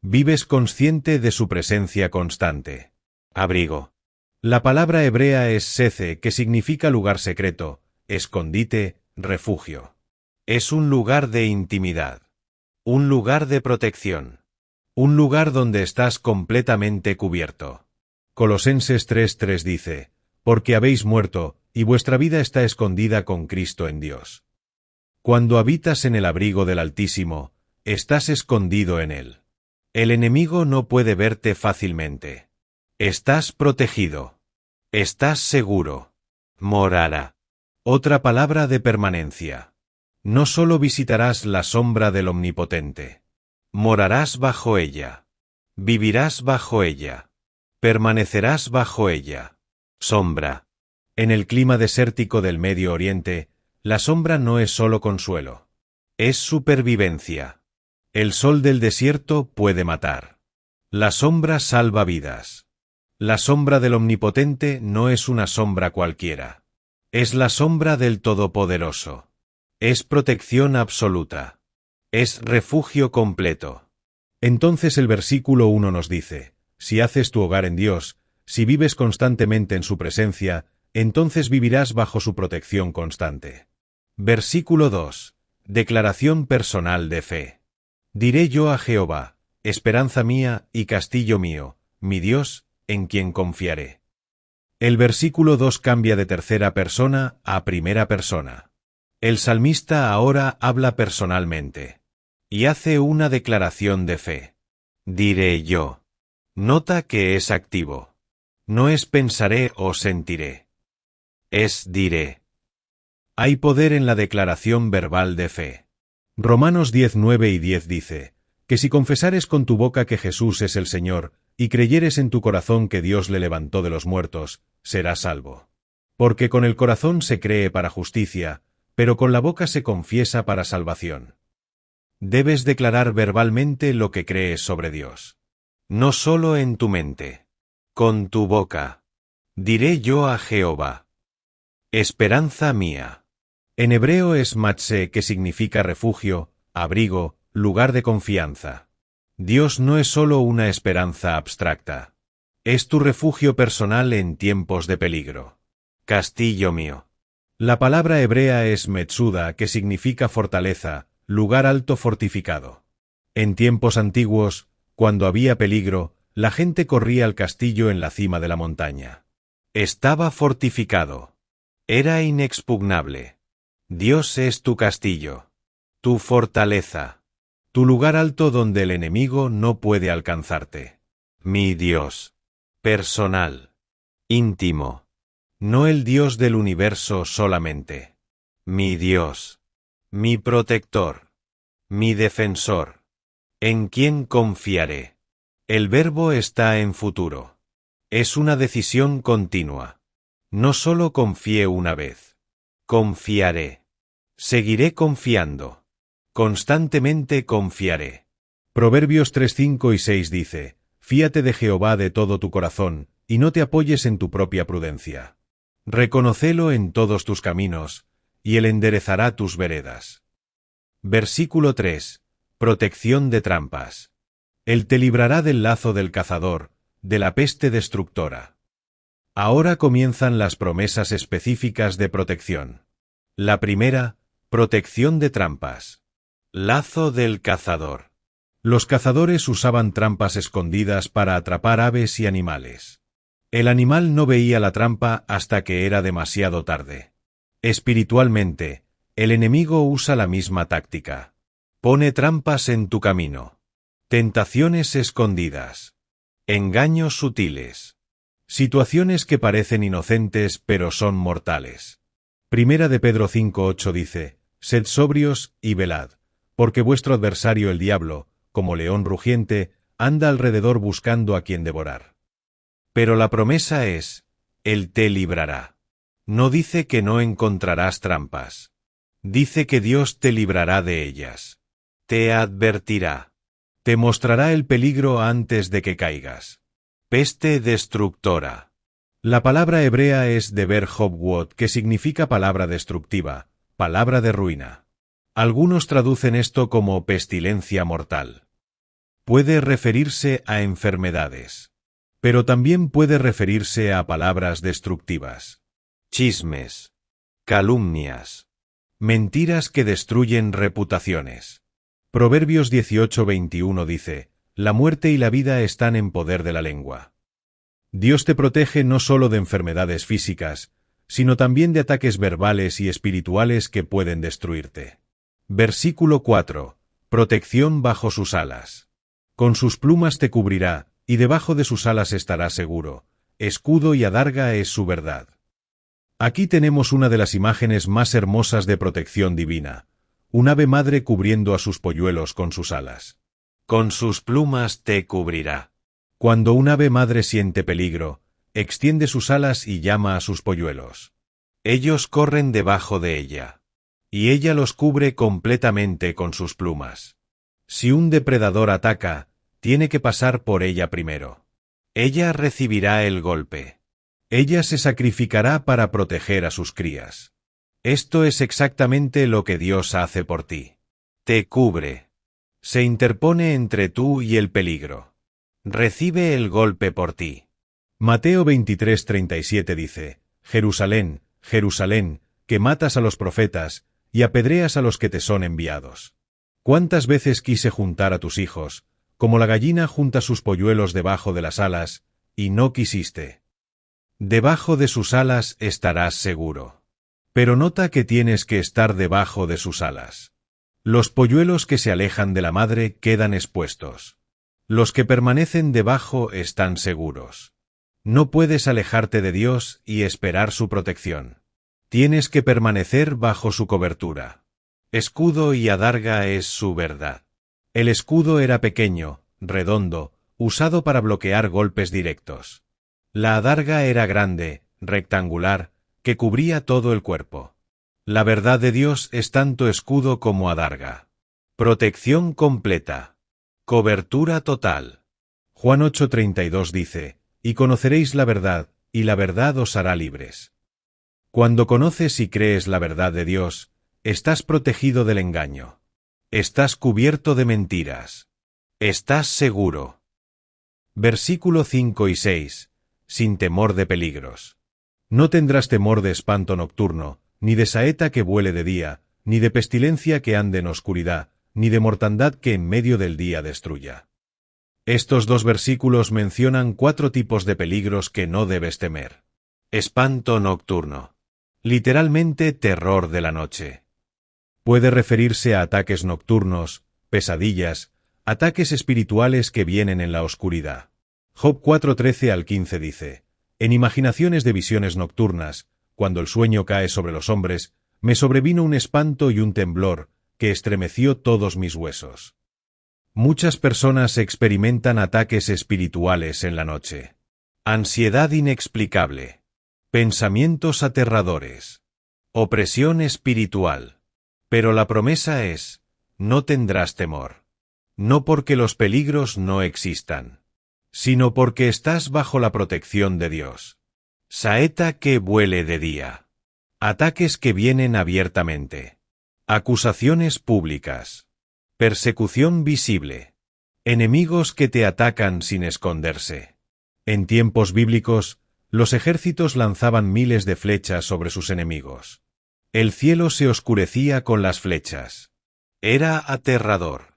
A: Vives consciente de su presencia constante. Abrigo. La palabra hebrea es sece, que significa lugar secreto, escondite, refugio. Es un lugar de intimidad. Un lugar de protección. Un lugar donde estás completamente cubierto. Colosenses 3:3 dice: porque habéis muerto, y vuestra vida está escondida con Cristo en Dios. Cuando habitas en el abrigo del Altísimo, estás escondido en Él. El enemigo no puede verte fácilmente. Estás protegido. Estás seguro. Morará. Otra palabra de permanencia. No solo visitarás la sombra del Omnipotente. Morarás bajo ella. Vivirás bajo ella. Permanecerás bajo ella. Sombra. En el clima desértico del Medio Oriente, la sombra no es solo consuelo. Es supervivencia. El sol del desierto puede matar. La sombra salva vidas. La sombra del Omnipotente no es una sombra cualquiera. Es la sombra del Todopoderoso. Es protección absoluta. Es refugio completo. Entonces el versículo 1 nos dice: si haces tu hogar en Dios, si vives constantemente en su presencia, entonces vivirás bajo su protección constante. Versículo 2. Declaración personal de fe. Diré yo a Jehová: esperanza mía y castillo mío, mi Dios, en quien confiaré. El versículo 2 cambia de tercera persona a primera persona. El salmista ahora habla personalmente. Y hace una declaración de fe. Diré yo. Nota que es activo. No es pensaré o sentiré. Es diré. Hay poder en la declaración verbal de fe. Romanos 10:9 y 10 dice: que si confesares con tu boca que Jesús es el Señor, y creyeres en tu corazón que Dios le levantó de los muertos, serás salvo. Porque con el corazón se cree para justicia, pero con la boca se confiesa para salvación. Debes declarar verbalmente lo que crees sobre Dios. No solo en tu mente. Con tu boca. Diré yo a Jehová: esperanza mía. En hebreo es matsé, que significa refugio, abrigo, lugar de confianza. Dios no es solo una esperanza abstracta. Es tu refugio personal en tiempos de peligro. Castillo mío. La palabra hebrea es metsuda, que significa fortaleza, lugar alto fortificado. En tiempos antiguos, cuando había peligro, la gente corría al castillo en la cima de la montaña. Estaba fortificado. Era inexpugnable. Dios es tu castillo. Tu fortaleza. Tu lugar alto donde el enemigo no puede alcanzarte. Mi Dios. Personal. Íntimo. No el Dios del universo solamente. Mi Dios. Mi protector. Mi defensor. ¿En quién confiaré? El verbo está en futuro. Es una decisión continua. No solo confié una vez. Confiaré. Seguiré confiando. Constantemente confiaré. Proverbios 3:5 y 6 dice: fíate de Jehová de todo tu corazón, y no te apoyes en tu propia prudencia. Reconócelo en todos tus caminos, y él enderezará tus veredas. Versículo 3. Protección de trampas. Él te librará del lazo del cazador, de la peste destructora. Ahora comienzan las promesas específicas de protección. La primera, protección de trampas. Lazo del cazador. Los cazadores usaban trampas escondidas para atrapar aves y animales. El animal no veía la trampa hasta que era demasiado tarde. Espiritualmente, el enemigo usa la misma táctica. Pone trampas en tu camino. Tentaciones escondidas. Engaños sutiles. Situaciones que parecen inocentes pero son mortales. Primera de Pedro 5:8 dice: Sed sobrios y velad, porque vuestro adversario el diablo, como león rugiente, anda alrededor buscando a quien devorar. Pero la promesa es: Él te librará. No dice que no encontrarás trampas. Dice que Dios te librará de ellas. Te advertirá. Te mostrará el peligro antes de que caigas. Peste destructora. La palabra hebrea es deber hobwot, que significa palabra destructiva, palabra de ruina. Algunos traducen esto como pestilencia mortal. Puede referirse a enfermedades, pero también puede referirse a palabras destructivas. Chismes, calumnias, mentiras que destruyen reputaciones. Proverbios 18:21 dice: La muerte y la vida están en poder de la lengua. Dios te protege no solo de enfermedades físicas, sino también de ataques verbales y espirituales que pueden destruirte. Versículo 4. Protección bajo sus alas. Con sus plumas te cubrirá, y debajo de sus alas estarás seguro. Escudo y adarga es su verdad. Aquí tenemos una de las imágenes más hermosas de protección divina. Un ave madre cubriendo a sus polluelos con sus alas. Con sus plumas te cubrirá. Cuando un ave madre siente peligro, extiende sus alas y llama a sus polluelos. Ellos corren debajo de ella, y ella los cubre completamente con sus plumas. Si un depredador ataca, tiene que pasar por ella primero. Ella recibirá el golpe. Ella se sacrificará para proteger a sus crías. Esto es exactamente lo que Dios hace por ti. Te cubre. Se interpone entre tú y el peligro. Recibe el golpe por ti. Mateo 23:37 dice: Jerusalén, Jerusalén, que matas a los profetas y apedreas a los que te son enviados. ¿Cuántas veces quise juntar a tus hijos, como la gallina junta sus polluelos debajo de las alas, y no quisiste? Debajo de sus alas estarás seguro. Pero nota que tienes que estar debajo de sus alas. Los polluelos que se alejan de la madre quedan expuestos. Los que permanecen debajo están seguros. No puedes alejarte de Dios y esperar su protección. Tienes que permanecer bajo su cobertura. Escudo y adarga es su verdad. El escudo era pequeño, redondo, usado para bloquear golpes directos. La adarga era grande, rectangular, que cubría todo el cuerpo. La verdad de Dios es tanto escudo como adarga. Protección completa. Cobertura total. Juan 8:32 dice: Y conoceréis la verdad, y la verdad os hará libres. Cuando conoces y crees la verdad de Dios, estás protegido del engaño. Estás cubierto de mentiras. Estás seguro. Versículo 5 y 6. Sin temor de peligros. No tendrás temor de espanto nocturno, ni de saeta que vuele de día, ni de pestilencia que ande en oscuridad, ni de mortandad que en medio del día destruya. Estos dos versículos mencionan 4 tipos de peligros que no debes temer. Espanto nocturno. Literalmente terror de la noche. Puede referirse a ataques nocturnos, pesadillas, ataques espirituales que vienen en la oscuridad. Job 4:13 al 15 dice: En imaginaciones de visiones nocturnas, cuando el sueño cae sobre los hombres, me sobrevino un espanto y un temblor, que estremeció todos mis huesos. Muchas personas experimentan ataques espirituales en la noche. Ansiedad inexplicable. Pensamientos aterradores. Opresión espiritual. Pero la promesa es: no tendrás temor. No porque los peligros no existan, sino porque estás bajo la protección de Dios. Saeta que vuele de día. Ataques que vienen abiertamente. Acusaciones públicas. Persecución visible. Enemigos que te atacan sin esconderse. En tiempos bíblicos, los ejércitos lanzaban miles de flechas sobre sus enemigos. El cielo se oscurecía con las flechas. Era aterrador.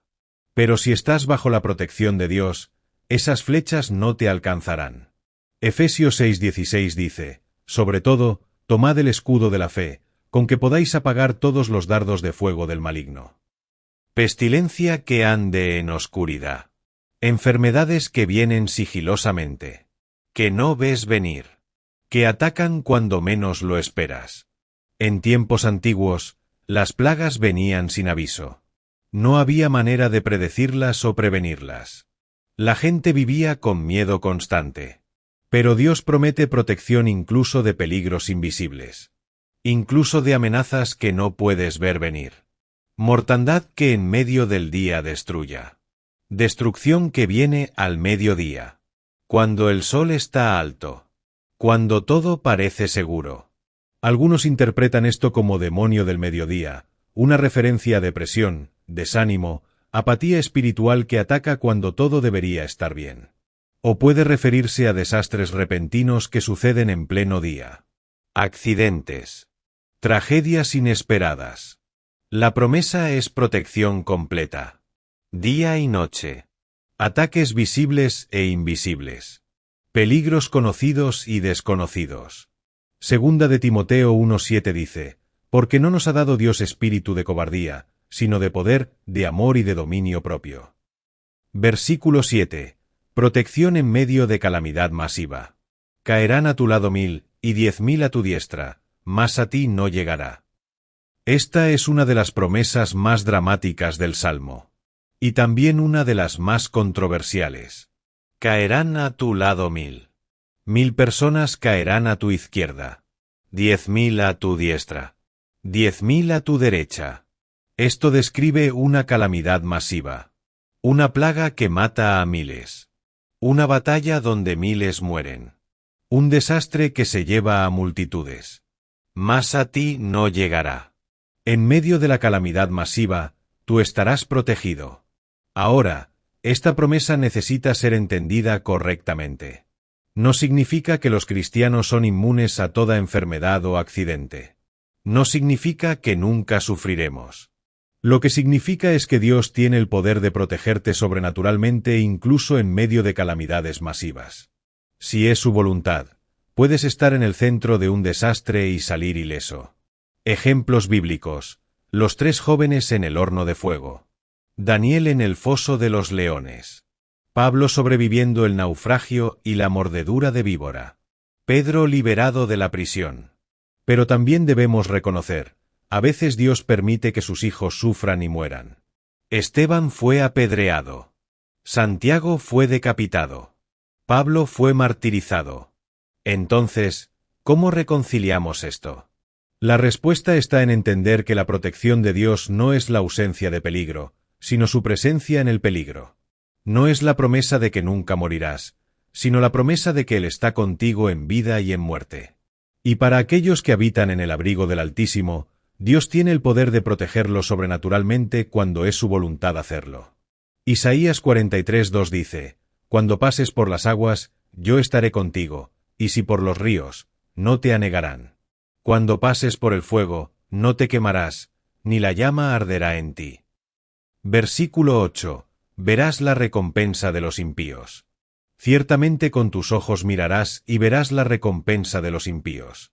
A: Pero si estás bajo la protección de Dios, esas flechas no te alcanzarán. Efesios 6:16 dice, sobre todo, tomad el escudo de la fe, con que podáis apagar todos los dardos de fuego del maligno. Pestilencia que ande en oscuridad. Enfermedades que vienen sigilosamente. Que no ves venir. Que atacan cuando menos lo esperas. En tiempos antiguos, las plagas venían sin aviso. No había manera de predecirlas o prevenirlas. La gente vivía con miedo constante. Pero Dios promete protección incluso de peligros invisibles. Incluso de amenazas que no puedes ver venir. Mortandad que en medio del día destruya. Destrucción que viene al mediodía. Cuando el sol está alto. Cuando todo parece seguro. Algunos interpretan esto como demonio del mediodía, una referencia a depresión, desánimo, apatía espiritual que ataca cuando todo debería estar bien. O puede referirse a desastres repentinos que suceden en pleno día. Accidentes. Tragedias inesperadas. La promesa es protección completa. Día y noche. Ataques visibles e invisibles. Peligros conocidos y desconocidos. Segunda de Timoteo 1:7 dice, porque no nos ha dado Dios espíritu de cobardía, sino de poder, de amor y de dominio propio. Versículo 7. Protección en medio de calamidad masiva. Caerán a tu lado 1000, y 10.000 a tu diestra, mas a ti no llegará. Esta es una de las promesas más dramáticas del Salmo. Y también una de las más controversiales. Caerán a tu lado 1000. 1000 personas caerán a tu izquierda. 10.000 a tu diestra. 10.000 a tu derecha. Esto describe una calamidad masiva. Una plaga que mata a miles. Una batalla donde miles mueren. Un desastre que se lleva a multitudes. Mas a ti no llegará. En medio de la calamidad masiva, tú estarás protegido. Ahora, esta promesa necesita ser entendida correctamente. No significa que los cristianos son inmunes a toda enfermedad o accidente. No significa que nunca sufriremos. Lo que significa es que Dios tiene el poder de protegerte sobrenaturalmente incluso en medio de calamidades masivas. Si es su voluntad, puedes estar en el centro de un desastre y salir ileso. Ejemplos bíblicos: los 3 jóvenes en el horno de fuego. Daniel en el foso de los leones. Pablo sobreviviendo el naufragio y la mordedura de víbora. Pedro liberado de la prisión. Pero también debemos reconocer, a veces Dios permite que sus hijos sufran y mueran. Esteban fue apedreado. Santiago fue decapitado. Pablo fue martirizado. Entonces, ¿cómo reconciliamos esto? La respuesta está en entender que la protección de Dios no es la ausencia de peligro, sino su presencia en el peligro. No es la promesa de que nunca morirás, sino la promesa de que Él está contigo en vida y en muerte. Y para aquellos que habitan en el abrigo del Altísimo, Dios tiene el poder de protegerlos sobrenaturalmente cuando es su voluntad hacerlo. Isaías 43:2 dice, cuando pases por las aguas, yo estaré contigo, y si por los ríos, no te anegarán. Cuando pases por el fuego, no te quemarás, ni la llama arderá en ti. Versículo 8. Verás la recompensa de los impíos. Ciertamente con tus ojos mirarás y verás la recompensa de los impíos.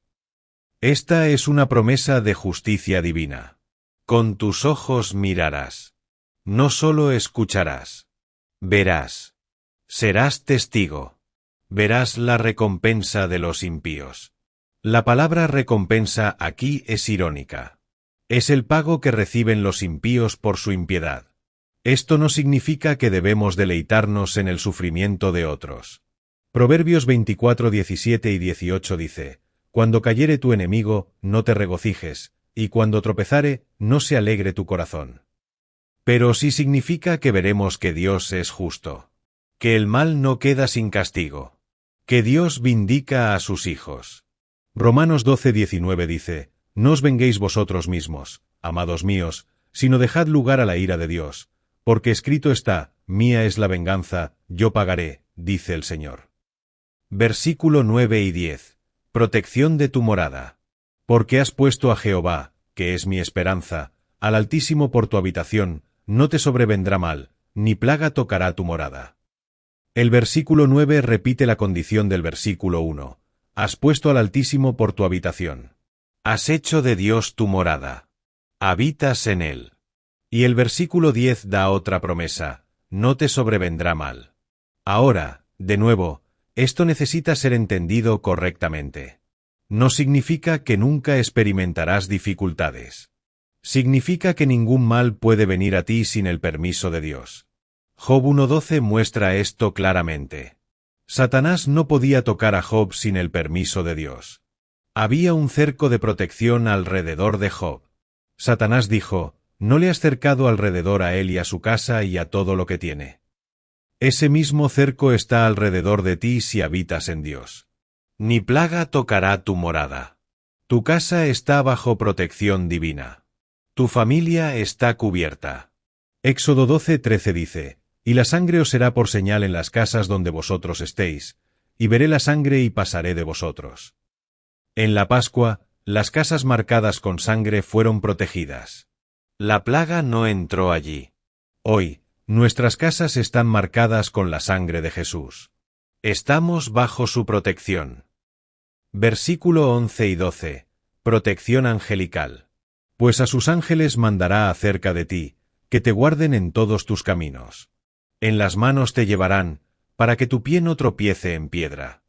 A: Esta es una promesa de justicia divina. Con tus ojos mirarás. No solo escucharás. Verás. Serás testigo. Verás la recompensa de los impíos. La palabra recompensa aquí es irónica. Es el pago que reciben los impíos por su impiedad. Esto no significa que debemos deleitarnos en el sufrimiento de otros. Proverbios 24:17 y 18 dice, cuando cayere tu enemigo, no te regocijes, y cuando tropezare, no se alegre tu corazón. Pero sí significa que veremos que Dios es justo. Que el mal no queda sin castigo. Que Dios vindica a sus hijos. Romanos 12:19 dice, no os venguéis vosotros mismos, amados míos, sino dejad lugar a la ira de Dios, porque escrito está, mía es la venganza, yo pagaré, dice el Señor. Versículo 9 y 10. Protección de tu morada. Porque has puesto a Jehová, que es mi esperanza, al Altísimo por tu habitación, no te sobrevendrá mal, ni plaga tocará tu morada. El versículo 9 repite la condición del versículo 1. Has puesto al Altísimo por tu habitación. Has hecho de Dios tu morada. Habitas en él. Y el versículo 10 da otra promesa. No te sobrevendrá mal. Ahora, de nuevo, esto necesita ser entendido correctamente. No significa que nunca experimentarás dificultades. Significa que ningún mal puede venir a ti sin el permiso de Dios. Job 1:12 muestra esto claramente. Satanás no podía tocar a Job sin el permiso de Dios. Había un cerco de protección alrededor de Job. Satanás dijo, no le has cercado alrededor a él y a su casa y a todo lo que tiene. Ese mismo cerco está alrededor de ti si habitas en Dios. Ni plaga tocará tu morada. Tu casa está bajo protección divina. Tu familia está cubierta. Éxodo 12:13 dice, y la sangre os será por señal en las casas donde vosotros estéis, y veré la sangre y pasaré de vosotros. En la Pascua, las casas marcadas con sangre fueron protegidas. La plaga no entró allí. Hoy, nuestras casas están marcadas con la sangre de Jesús. Estamos bajo su protección. Versículo 11 y 12. Protección angelical. Pues a sus ángeles mandará acerca de ti, que te guarden en todos tus caminos. En las manos te llevarán, para que tu pie no tropiece en piedra.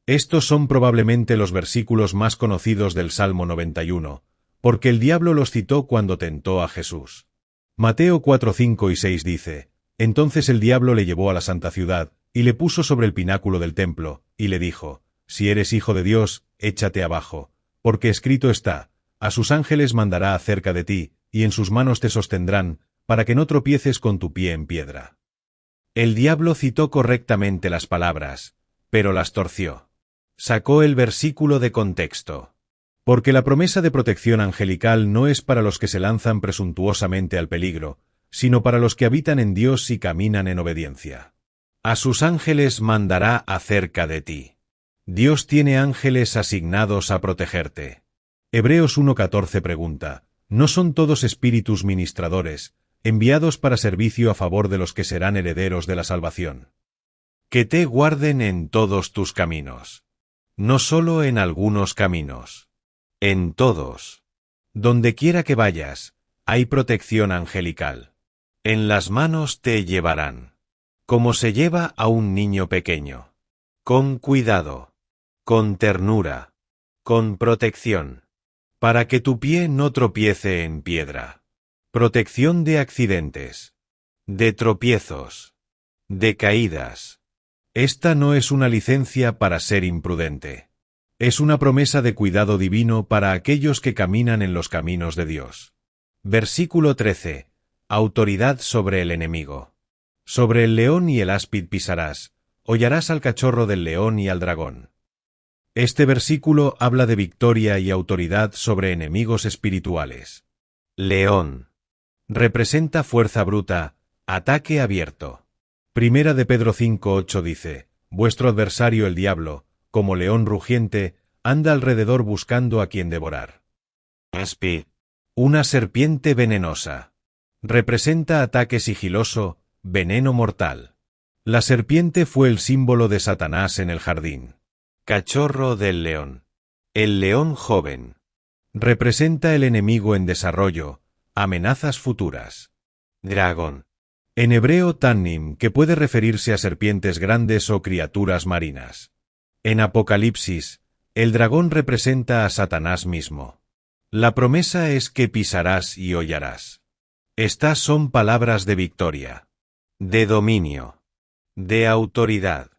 A: Estos son probablemente los versículos más conocidos del Salmo 91, porque el diablo los citó cuando tentó a Jesús. Mateo 4, 5 y 6 dice, entonces el diablo le llevó a la santa ciudad, y le puso sobre el pináculo del templo, y le dijo, si eres hijo de Dios, échate abajo, porque escrito está, a sus ángeles mandará acerca de ti, y en sus manos te sostendrán, para que no tropieces con tu pie en piedra. El diablo citó correctamente las palabras, pero las torció. Sacó el versículo de contexto. Porque la promesa de protección angelical no es para los que se lanzan presuntuosamente al peligro, sino para los que habitan en Dios y caminan en obediencia. A sus ángeles mandará acerca de ti. Dios tiene ángeles asignados a protegerte. Hebreos 1:14 pregunta, ¿no son todos espíritus ministradores, enviados para servicio a favor de los que serán herederos de la salvación? Que te guarden en todos tus caminos. No solo en algunos caminos. En todos. Donde quiera que vayas, hay protección angelical. En las manos te llevarán. Como se lleva a un niño pequeño. Con cuidado. Con ternura. Con protección. Para que tu pie no tropiece en piedra. Protección de accidentes. De tropiezos. De caídas. Esta no es una licencia para ser imprudente. Es una promesa de cuidado divino para aquellos que caminan en los caminos de Dios. Versículo 13. Autoridad sobre el enemigo. Sobre el león y el áspid pisarás, hollarás al cachorro del león y al dragón. Este versículo habla de victoria y autoridad sobre enemigos espirituales. León. Representa fuerza bruta, ataque abierto. Primera de Pedro 5:8 dice, vuestro adversario el diablo, como león rugiente, anda alrededor buscando a quien devorar. Áspid. Una serpiente venenosa. Representa ataque sigiloso, veneno mortal. La serpiente fue el símbolo de Satanás en el jardín. Cachorro del león. El león joven. Representa el enemigo en desarrollo, amenazas futuras. Dragón. En hebreo tannim, que puede referirse a serpientes grandes o criaturas marinas. En Apocalipsis, el dragón representa a Satanás mismo. La promesa es que pisarás y hollarás. Estas son palabras de victoria, de dominio, de autoridad.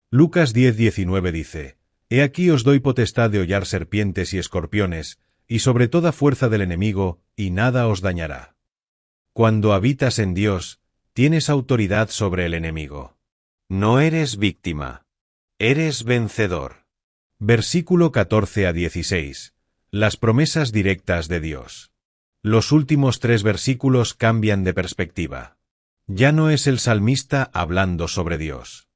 A: Lucas 10:19 dice, He aquí os doy potestad de hollar serpientes y escorpiones, y sobre toda fuerza del enemigo, y nada os dañará. Cuando habitas en Dios, tienes autoridad sobre el enemigo. No eres víctima. Eres vencedor. Versículo 14 a 16. Las promesas directas de Dios. Los últimos 3 versículos cambian de perspectiva. Ya no es el salmista hablando sobre Dios.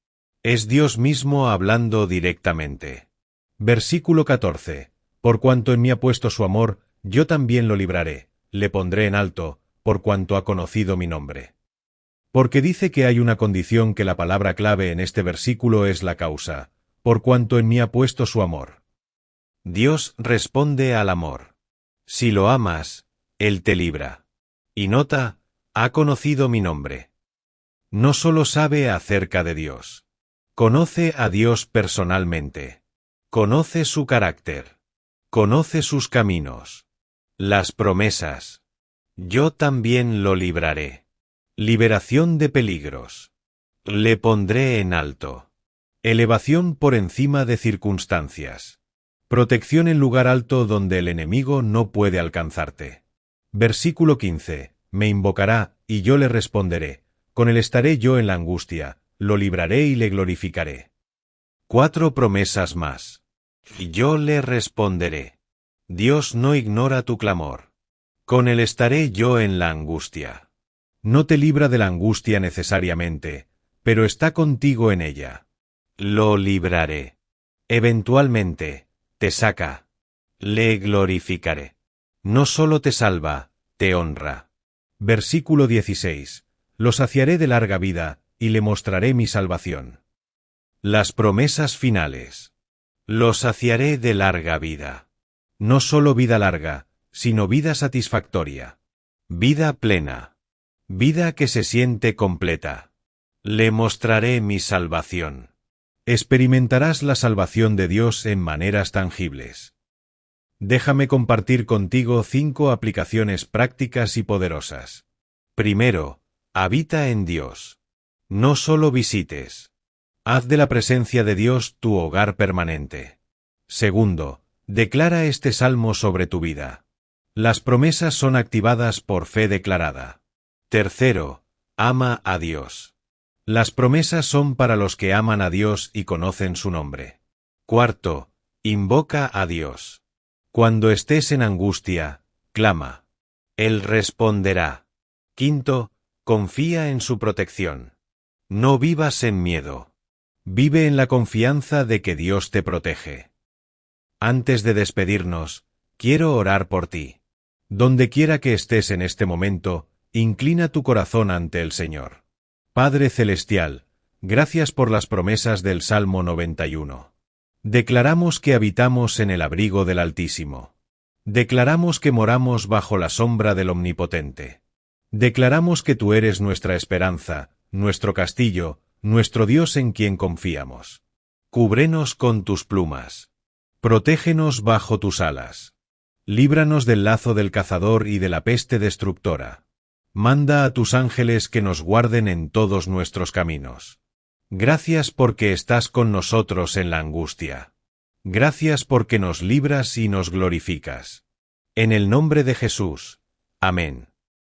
A: Es Dios mismo hablando directamente. Versículo 14. Por cuanto en mí ha puesto su amor, yo también lo libraré, le pondré en alto, por cuanto ha conocido mi nombre. Porque dice que hay una condición que la palabra clave en este versículo es la causa, por cuanto en mí ha puesto su amor. Dios responde al amor. Si lo amas, Él te libra. Y nota, ha conocido mi nombre. No solo sabe acerca de Dios. Conoce a Dios personalmente. Conoce su carácter. Conoce sus caminos. Las promesas. Yo también lo libraré. Liberación de peligros. Le pondré en alto. Elevación por encima de circunstancias. Protección en lugar alto donde el enemigo no puede alcanzarte. Versículo 15. Me invocará, y yo le responderé. Con él estaré yo en la angustia, lo libraré y le glorificaré. 4 promesas más. Y yo le responderé. Dios no ignora tu clamor. Con él estaré yo en la angustia. No te libra de la angustia necesariamente, pero está contigo en ella. Lo libraré. Eventualmente, te saca. Le glorificaré. No solo te salva, te honra. Versículo 16. Lo saciaré de larga vida, y le mostraré mi salvación. Las promesas finales. Lo saciaré de larga vida. No solo vida larga, sino vida satisfactoria. Vida plena. Vida que se siente completa. Le mostraré mi salvación. Experimentarás la salvación de Dios en maneras tangibles. Déjame compartir contigo 5 aplicaciones prácticas y poderosas. Primero, habita en Dios. No solo visites. Haz de la presencia de Dios tu hogar permanente. Segundo, declara este salmo sobre tu vida. Las promesas son activadas por fe declarada. Tercero, ama a Dios. Las promesas son para los que aman a Dios y conocen su nombre. Cuarto, invoca a Dios. Cuando estés en angustia, clama. Él responderá. Quinto, confía en su protección. No vivas en miedo. Vive en la confianza de que Dios te protege. Antes de despedirnos, quiero orar por ti. Donde quiera que estés en este momento, inclina tu corazón ante el Señor. Padre Celestial, gracias por las promesas del Salmo 91. Declaramos que habitamos en el abrigo del Altísimo. Declaramos que moramos bajo la sombra del Omnipotente. Declaramos que tú eres nuestra esperanza, nuestro castillo, nuestro Dios en quien confiamos. Cúbrenos con tus plumas. Protégenos bajo tus alas. Líbranos del lazo del cazador y de la peste destructora. Manda a tus ángeles que nos guarden en todos nuestros caminos. Gracias porque estás con nosotros en la angustia. Gracias porque nos libras y nos glorificas. En el nombre de Jesús. Amén.